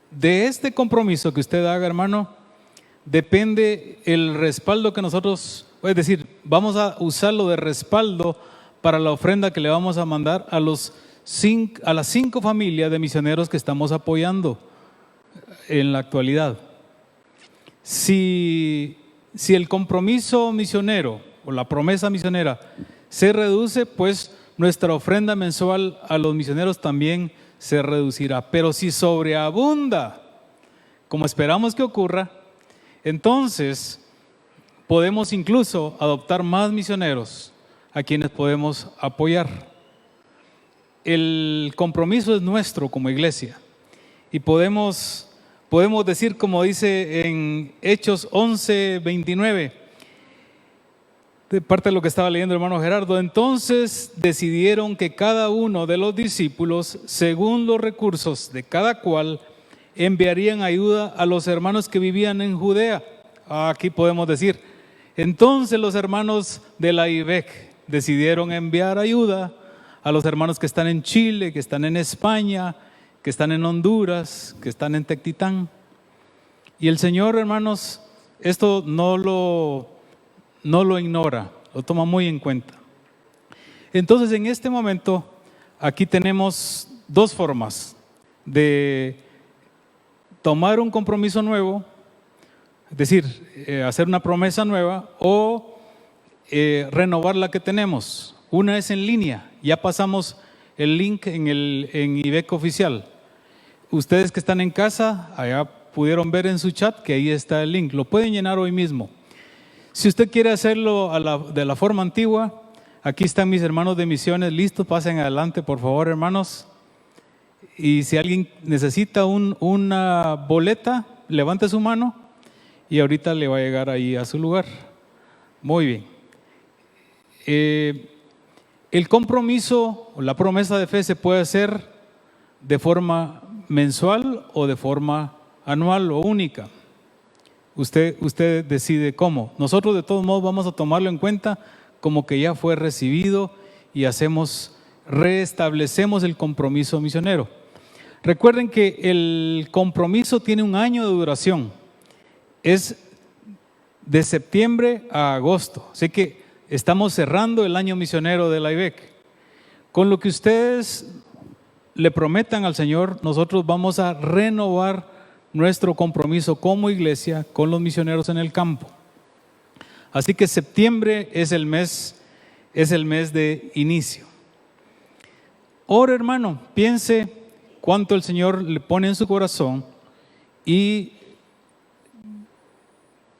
De este compromiso que usted haga, hermano, depende el respaldo que nosotros, es decir, vamos a usarlo de respaldo para la ofrenda que le vamos a mandar a las 5 familias de misioneros que estamos apoyando en la actualidad. Si el compromiso misionero o la promesa misionera se reduce, pues nuestra ofrenda mensual a los misioneros también se reducirá. Pero si sobreabunda, como esperamos que ocurra, entonces podemos incluso adoptar más misioneros a quienes podemos apoyar. El compromiso es nuestro como iglesia y podemos decir, como dice en Hechos 11:29, de parte de lo que estaba leyendo el hermano Gerardo: entonces decidieron que cada uno de los discípulos, según los recursos de cada cual, enviarían ayuda a los hermanos que vivían en Judea. Aquí podemos decir, entonces los hermanos de la IBEC decidieron enviar ayuda a los hermanos que están en Chile, que están en España, que están en Honduras, que están en Tectitán. Y el Señor, hermanos, esto no lo ignora, lo toma muy en cuenta. Entonces, en este momento, aquí tenemos dos formas de tomar un compromiso nuevo, es decir, hacer una promesa nueva, o renovar la que tenemos. Una es en línea, ya pasamos el link en IBEC oficial. Ustedes que están en casa, allá pudieron ver en su chat que ahí está el link, lo pueden llenar hoy mismo. Si usted quiere hacerlo de la forma antigua, aquí están mis hermanos de misiones listos, pasen adelante por favor, hermanos. Y si alguien necesita una boleta, levante su mano y ahorita le va a llegar ahí a su lugar. Muy bien. El compromiso o la promesa de fe se puede hacer de forma mensual o de forma anual o única. Usted decide cómo. Nosotros de todos modos vamos a tomarlo en cuenta como que ya fue recibido y restablecemos el compromiso misionero. Recuerden que el compromiso tiene un año de duración, es de septiembre a agosto, así que estamos cerrando el año misionero de la IBEC. Con lo que ustedes le prometan al Señor, nosotros vamos a renovar nuestro compromiso como iglesia con los misioneros en el campo. Así que septiembre es el mes de inicio. Ore, hermano, piense cuánto el Señor le pone en su corazón y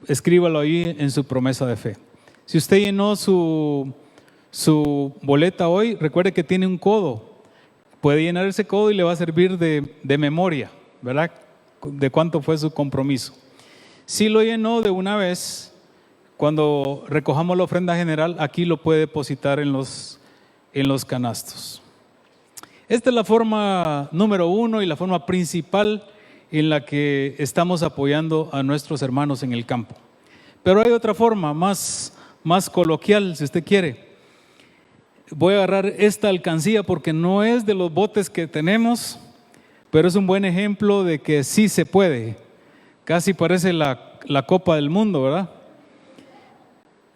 escríbalo ahí en su promesa de fe. Si usted llenó su boleta hoy, recuerde que tiene un codo. Puede llenar ese codo y le va a servir de memoria, ¿verdad? De cuánto fue su compromiso. Si lo llenó de una vez, cuando recojamos la ofrenda general, aquí lo puede depositar en los canastos. Esta es la forma número 1 y la forma principal en la que estamos apoyando a nuestros hermanos en el campo. Pero hay otra forma más coloquial, si usted quiere. Voy a agarrar esta alcancía porque no es de los botes que tenemos, pero es un buen ejemplo de que sí se puede. Casi parece la Copa del Mundo, ¿verdad?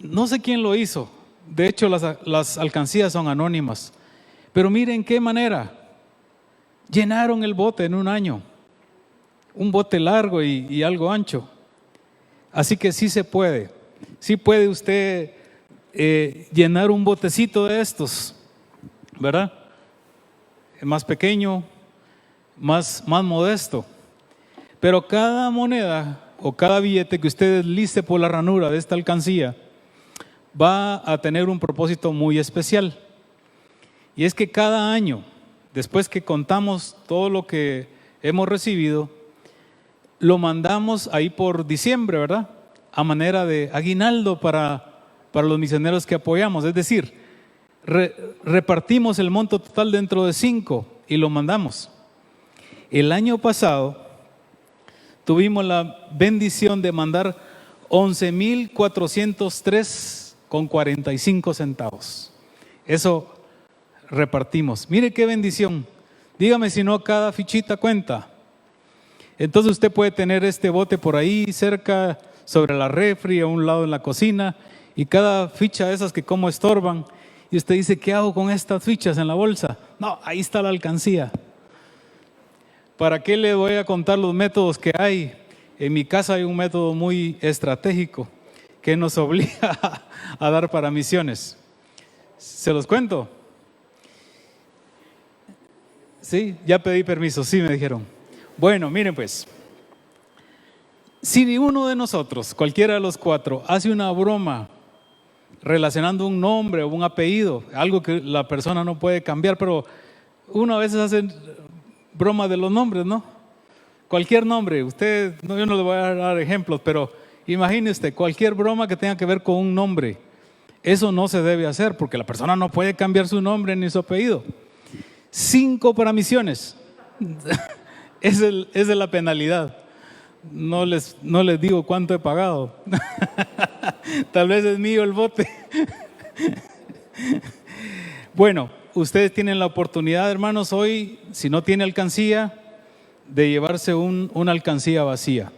No sé quién lo hizo. De hecho, las alcancías son anónimas. Pero miren qué manera. Llenaron el bote en un año. Un bote largo y algo ancho. Así que sí se puede. Sí puede usted llenar un botecito de estos, ¿verdad? Más pequeño, más modesto. Pero cada moneda o cada billete que usted deslice por la ranura de esta alcancía va a tener un propósito muy especial. Y es que cada año, después que contamos todo lo que hemos recibido, lo mandamos ahí por diciembre, ¿verdad? A manera de aguinaldo para los misioneros que apoyamos. Es decir, repartimos el monto total dentro de 5 y lo mandamos. El año pasado tuvimos la bendición de mandar 11,403,45 centavos. Eso repartimos. Mire qué bendición. Dígame si no cada fichita cuenta. Entonces usted puede tener este bote por ahí cerca, sobre la refri, a un lado en la cocina, y cada ficha de esas que como estorban, y usted dice, ¿qué hago con estas fichas en la bolsa? No, ahí está la alcancía. ¿Para qué le voy a contar los métodos que hay? En mi casa hay un método muy estratégico que nos obliga a dar para misiones. ¿Se los cuento? Sí, ya pedí permiso, sí me dijeron. Bueno, miren pues, si uno de nosotros, cualquiera de los 4, hace una broma relacionando un nombre o un apellido, algo que la persona no puede cambiar, pero uno a veces hace broma de los nombres, ¿no? Cualquier nombre, yo no le voy a dar ejemplos, pero imagine usted, cualquier broma que tenga que ver con un nombre, eso no se debe hacer porque la persona no puede cambiar su nombre ni su apellido. 5 para misiones. Esa es la penalidad. No les digo cuánto he pagado. Tal vez es mío el bote. Bueno, ustedes tienen la oportunidad, hermanos, hoy, si no tiene alcancía, de llevarse una alcancía vacía.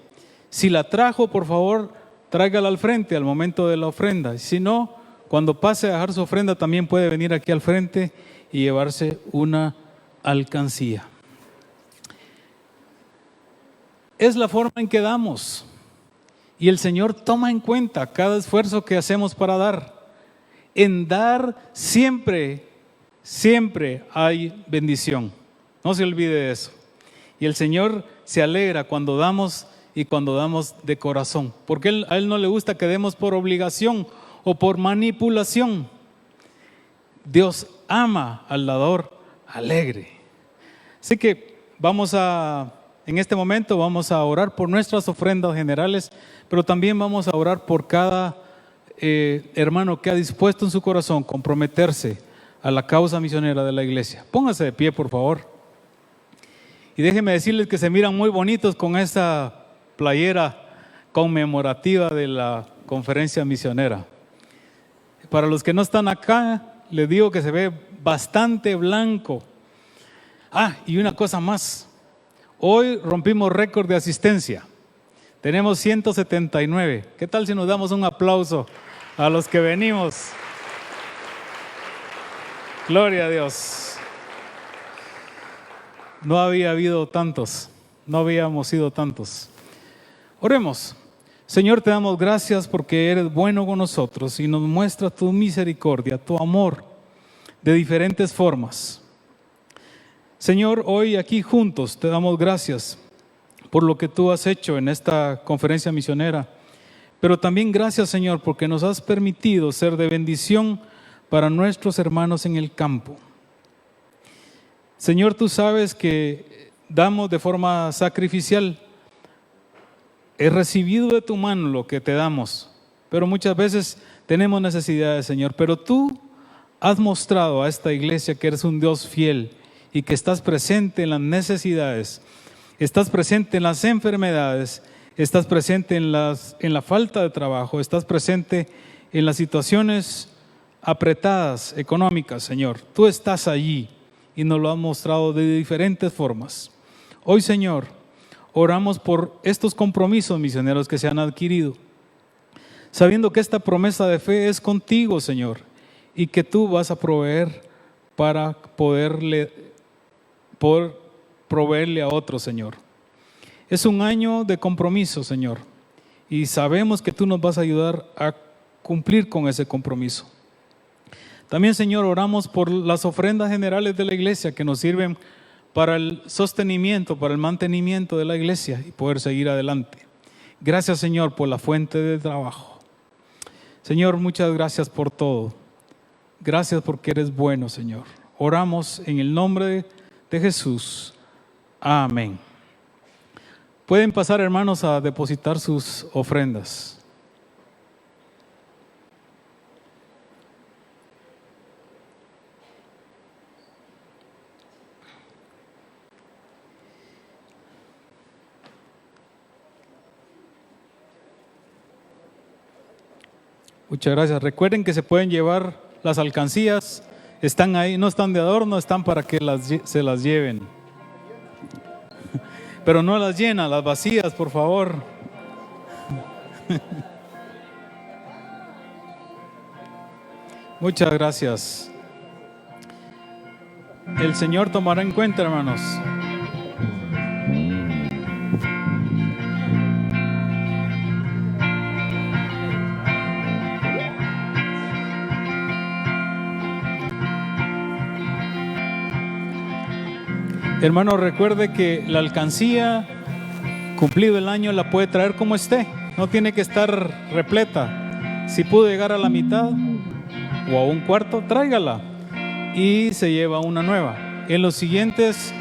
Si la trajo, por favor, tráigala al frente al momento de la ofrenda. Si no, cuando pase a dejar su ofrenda, también puede venir aquí al frente y llevarse una alcancía. Es la forma en que damos. Y el Señor toma en cuenta cada esfuerzo que hacemos para dar. En dar siempre hay bendición. No se olvide de eso. Y el Señor se alegra cuando damos y cuando damos de corazón. Porque a Él no le gusta que demos por obligación o por manipulación. Dios ama al dador alegre. Así que en este momento vamos a orar por nuestras ofrendas generales, pero también vamos a orar por cada hermano que ha dispuesto en su corazón comprometerse a la causa misionera de la iglesia. Póngase de pie, por favor. Y déjenme decirles que se miran muy bonitos con esta playera conmemorativa de la conferencia misionera. Para los que no están acá, les digo que se ve bastante blanco. Y una cosa más. Hoy rompimos récord de asistencia. Tenemos 179. ¿Qué tal si nos damos un aplauso a los que venimos? Gloria a Dios. No había habido tantos. No habíamos sido tantos. Oremos. Señor, te damos gracias porque eres bueno con nosotros y nos muestras tu misericordia, tu amor de diferentes formas. Señor, hoy aquí juntos te damos gracias por lo que tú has hecho en esta conferencia misionera, pero también gracias, Señor, porque nos has permitido ser de bendición para nuestros hermanos en el campo. Señor, tú sabes que damos de forma sacrificial. He recibido de tu mano lo que te damos, pero muchas veces tenemos necesidades, Señor. Pero tú has mostrado a esta iglesia que eres un Dios fiel y que estás presente en las necesidades, estás presente en las enfermedades, estás presente en la falta de trabajo, estás presente en las situaciones apretadas económicas, Señor. Tú estás allí y nos lo has mostrado de diferentes formas. Hoy, Señor, oramos por estos compromisos misioneros que se han adquirido, sabiendo que esta promesa de fe es contigo, Señor, y que tú vas a proveer para poder proveerle a otros, Señor. Es un año de compromiso, Señor, y sabemos que tú nos vas a ayudar a cumplir con ese compromiso. También, Señor, oramos por las ofrendas generales de la iglesia que nos sirven para el sostenimiento, para el mantenimiento de la iglesia y poder seguir adelante. Gracias, Señor, por la fuente de trabajo. Señor, muchas gracias por todo. Gracias porque eres bueno, Señor. Oramos en el nombre de Jesús. Amén. Pueden pasar, hermanos, a depositar sus ofrendas. Muchas gracias. Recuerden que se pueden llevar las alcancías. Están ahí, no están de adorno, están para que se las lleven. Pero no las llenas, las vacías, por favor. Muchas gracias. El Señor tomará en cuenta, hermanos. Hermano, recuerde que la alcancía, cumplido el año, la puede traer como esté. No tiene que estar repleta. Si pudo llegar a la mitad o a un cuarto, tráigala y se lleva una nueva. En los siguientes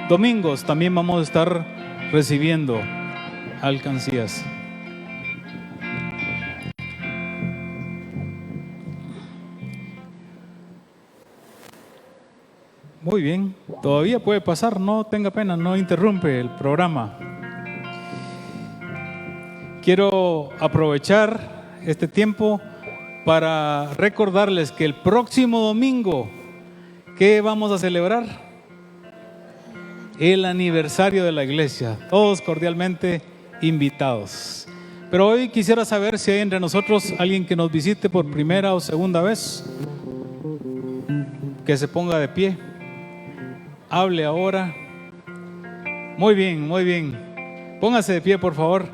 domingos también vamos a estar recibiendo alcancías. Muy bien, todavía puede pasar, no tenga pena, no interrumpe el programa. Quiero aprovechar este tiempo para recordarles que el próximo domingo, ¿qué vamos a celebrar? El aniversario de la iglesia, todos cordialmente invitados. Pero hoy quisiera saber si hay entre nosotros alguien que nos visite por primera o segunda vez, que se ponga de pie. Hable ahora. Muy bien, muy bien. Póngase de pie, por favor.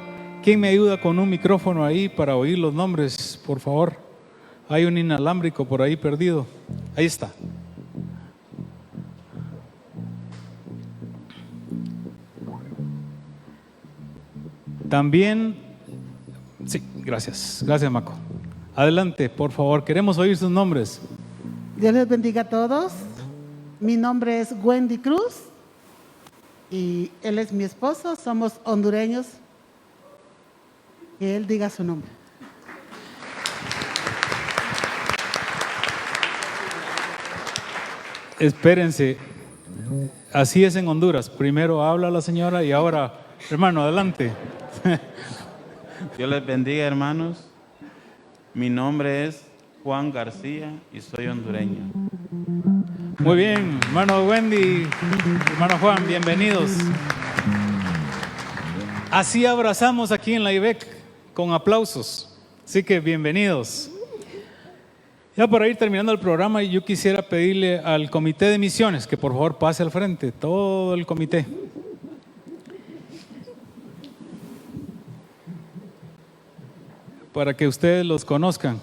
¿Quién me ayuda con un micrófono ahí para oír los nombres, por favor? Hay un inalámbrico por ahí perdido. Ahí está. También, sí, gracias. Gracias, Maco. Adelante, por favor. Queremos oír sus nombres. Dios les bendiga a todos. Mi nombre es Wendy Cruz y él es mi esposo, somos hondureños. Que él diga su nombre. Espérense, así es en Honduras. Primero habla la señora y ahora, hermano, adelante. Dios les bendiga, hermanos. Mi nombre es Juan García y soy hondureño. Muy bien, hermano Wendy, hermano Juan, bienvenidos. Así abrazamos aquí en la IBEC con aplausos, así que bienvenidos. Ya para ir terminando el programa, yo quisiera pedirle al comité de misiones que por favor pase al frente, todo el comité. Para que ustedes los conozcan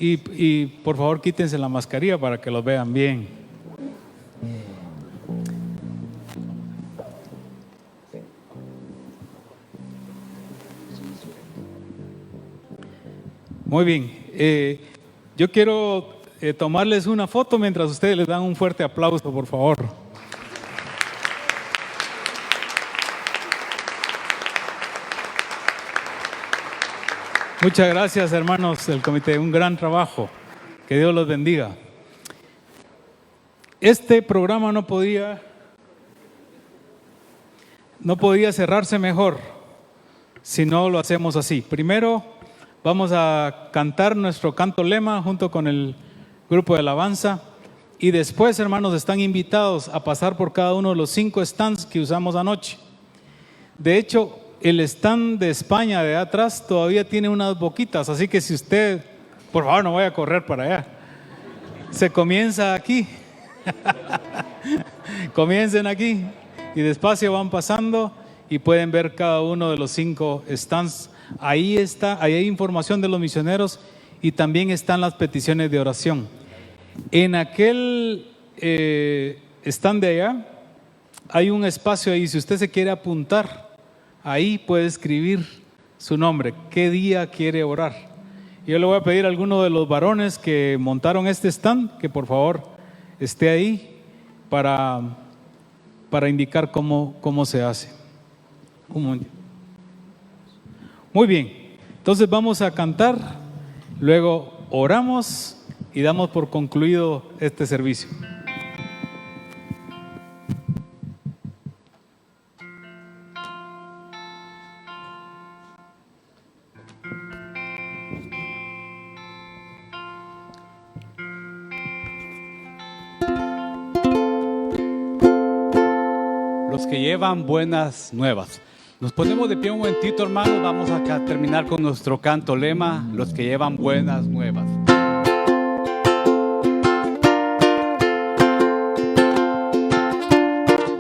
y por favor quítense la mascarilla para que los vean bien. Muy bien, yo quiero tomarles una foto mientras ustedes les dan un fuerte aplauso, por favor. Muchas gracias, hermanos del comité, un gran trabajo, que Dios los bendiga. Este programa no podía cerrarse mejor si no lo hacemos así. Primero vamos a cantar nuestro canto lema junto con el grupo de alabanza y después, hermanos, están invitados a pasar por cada uno de los 5 stands que usamos anoche. De hecho, el stand de España de atrás todavía tiene unas boquitas, así que si usted, por favor, no vaya a correr para allá. Se comienza aquí. Comiencen aquí y despacio van pasando y pueden ver cada uno de los 5 stands. Ahí hay información de los misioneros y también están las peticiones de oración. En aquel stand de allá hay un espacio ahí, si usted se quiere apuntar, ahí puede escribir su nombre, qué día quiere orar. Yo le voy a pedir a alguno de los varones que montaron este stand que por favor esté ahí para indicar cómo se hace. Un momento. Muy bien, entonces vamos a cantar, luego oramos y damos por concluido este servicio. Los que llevan buenas nuevas. Nos ponemos de pie un momentito, hermanos. Vamos a terminar con nuestro canto lema, los que llevan buenas nuevas.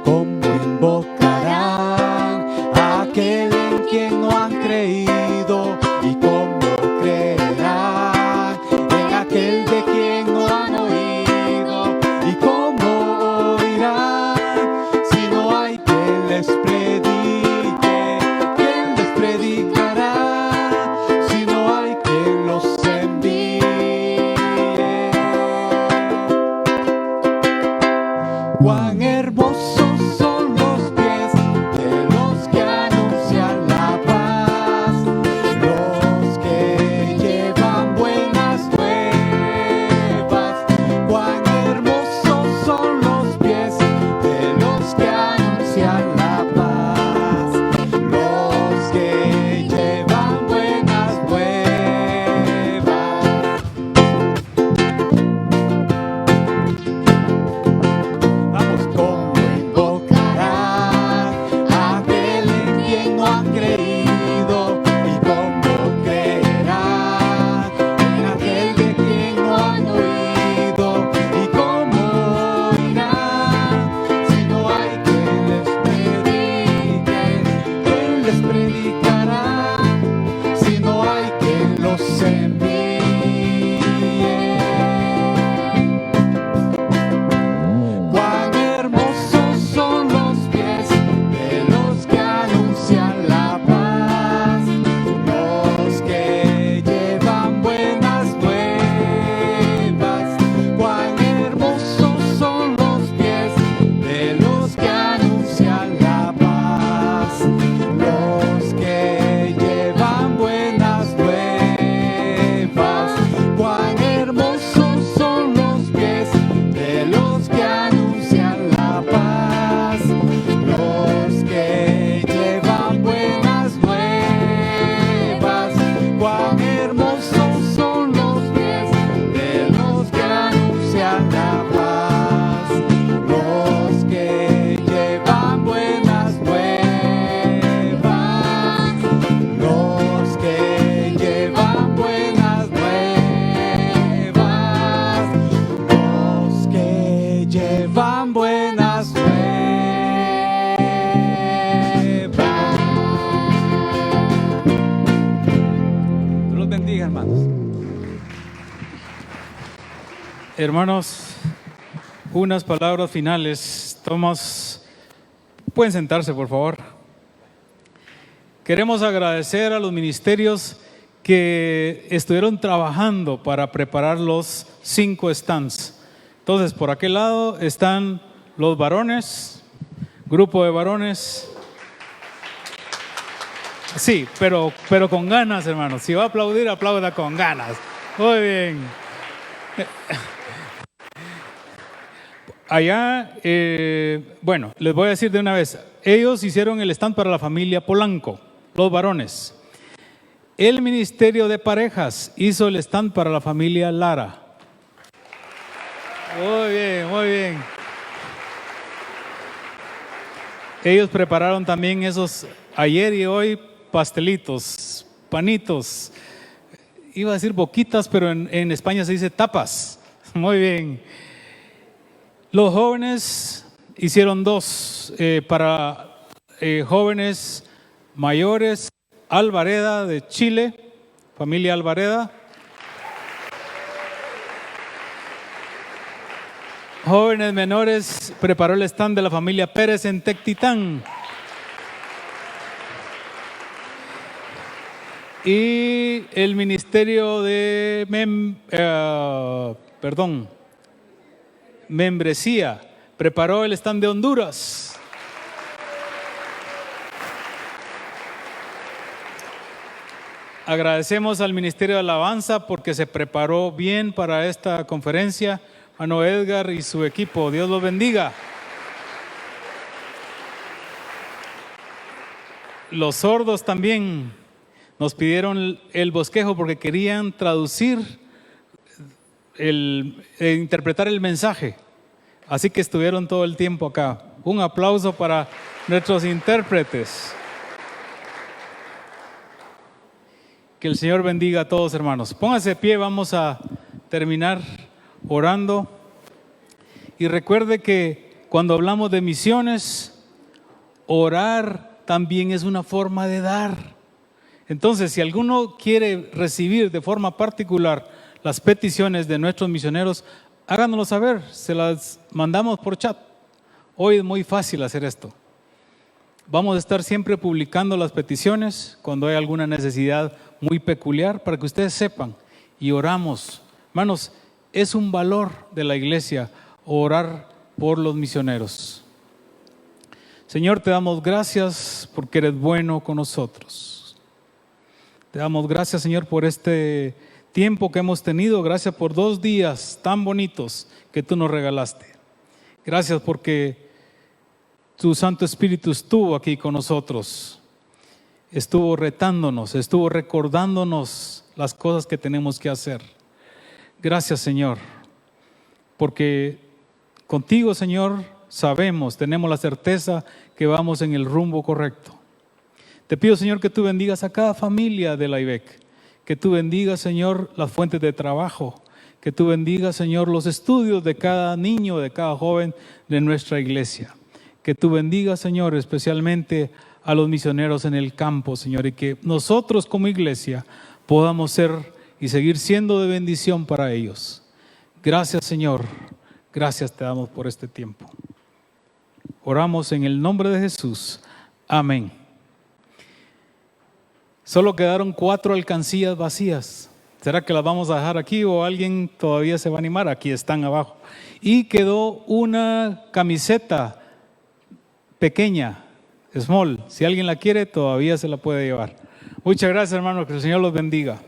¿Cómo invocarán a aquel en quien no han creído? ¿Y cómo creerán en aquel de quien no han oído? ¿Y cómo oirán si no hay quien les predique? ¿Quién les predicará si no hay quien los envíe? Cuán hermosos son los pies de los que anuncian la paz, los que llevan buenas nuevas. Cuán hermosos son los pies de los que anuncian la paz, los que llevan buenas nuevas. Vamos, llevan buenas nuevas. Dios los bendiga, hermanos. Hermanos, unas palabras finales. Pueden sentarse, por favor. Queremos agradecer a los ministerios que estuvieron trabajando para preparar los 5 stands. Entonces, por aquel lado están los varones, grupo de varones. Sí, pero con ganas, hermanos. Si va a aplaudir, aplauda con ganas. Muy bien. Allá, bueno, les voy a decir de una vez, ellos hicieron el stand para la familia Polanco, los varones. El Ministerio de Parejas hizo el stand para la familia Lara. Muy bien, muy bien. Ellos prepararon también esos, ayer y hoy, pastelitos, panitos. Iba a decir boquitas, pero en España se dice tapas. Muy bien. Los jóvenes hicieron 2 para jóvenes mayores. Alvareda de Chile, familia Alvareda. Jóvenes menores preparó el stand de la familia Pérez en Tectitán. Y el Ministerio de Membresía preparó el stand de Honduras. Agradecemos al Ministerio de Alabanza porque se preparó bien para esta conferencia. Hermano Edgar y su equipo, Dios los bendiga. Los sordos también nos pidieron el bosquejo porque querían traducir, interpretar el mensaje. Así que estuvieron todo el tiempo acá. Un aplauso para nuestros intérpretes. Que el Señor bendiga a todos, hermanos. Pónganse de pie, vamos a terminar orando. Y recuerde que cuando hablamos de misiones, orar también es una forma de dar. Entonces, si alguno quiere recibir de forma particular las peticiones de nuestros misioneros, háganoslo saber, se las mandamos por chat. Hoy es muy fácil hacer esto. Vamos a estar siempre publicando las peticiones cuando hay alguna necesidad muy peculiar para que ustedes sepan y oramos. Hermanos, es un valor de la iglesia orar por los misioneros. Señor, te damos gracias porque eres bueno con nosotros. Te damos gracias, Señor, por este tiempo que hemos tenido. Gracias por 2 días tan bonitos que tú nos regalaste. Gracias porque tu Santo Espíritu estuvo aquí con nosotros. Estuvo retándonos, estuvo recordándonos las cosas que tenemos que hacer. Gracias, Señor, porque contigo, Señor, sabemos, tenemos la certeza que vamos en el rumbo correcto. Te pido, Señor, que tú bendigas a cada familia de la IBEC, que tú bendigas, Señor, las fuentes de trabajo, que tú bendigas, Señor, los estudios de cada niño, de cada joven de nuestra iglesia. Que tú bendigas, Señor, especialmente a los misioneros en el campo, Señor, y que nosotros como iglesia podamos ser y seguir siendo de bendición para ellos. Gracias, Señor. Gracias te damos por este tiempo. Oramos en el nombre de Jesús. Amén. Solo quedaron 4 alcancías vacías. ¿Será que las vamos a dejar aquí o alguien todavía se va a animar? Aquí están abajo. Y quedó una camiseta pequeña, small. Si alguien la quiere, todavía se la puede llevar. Muchas gracias, hermano. Que el Señor los bendiga.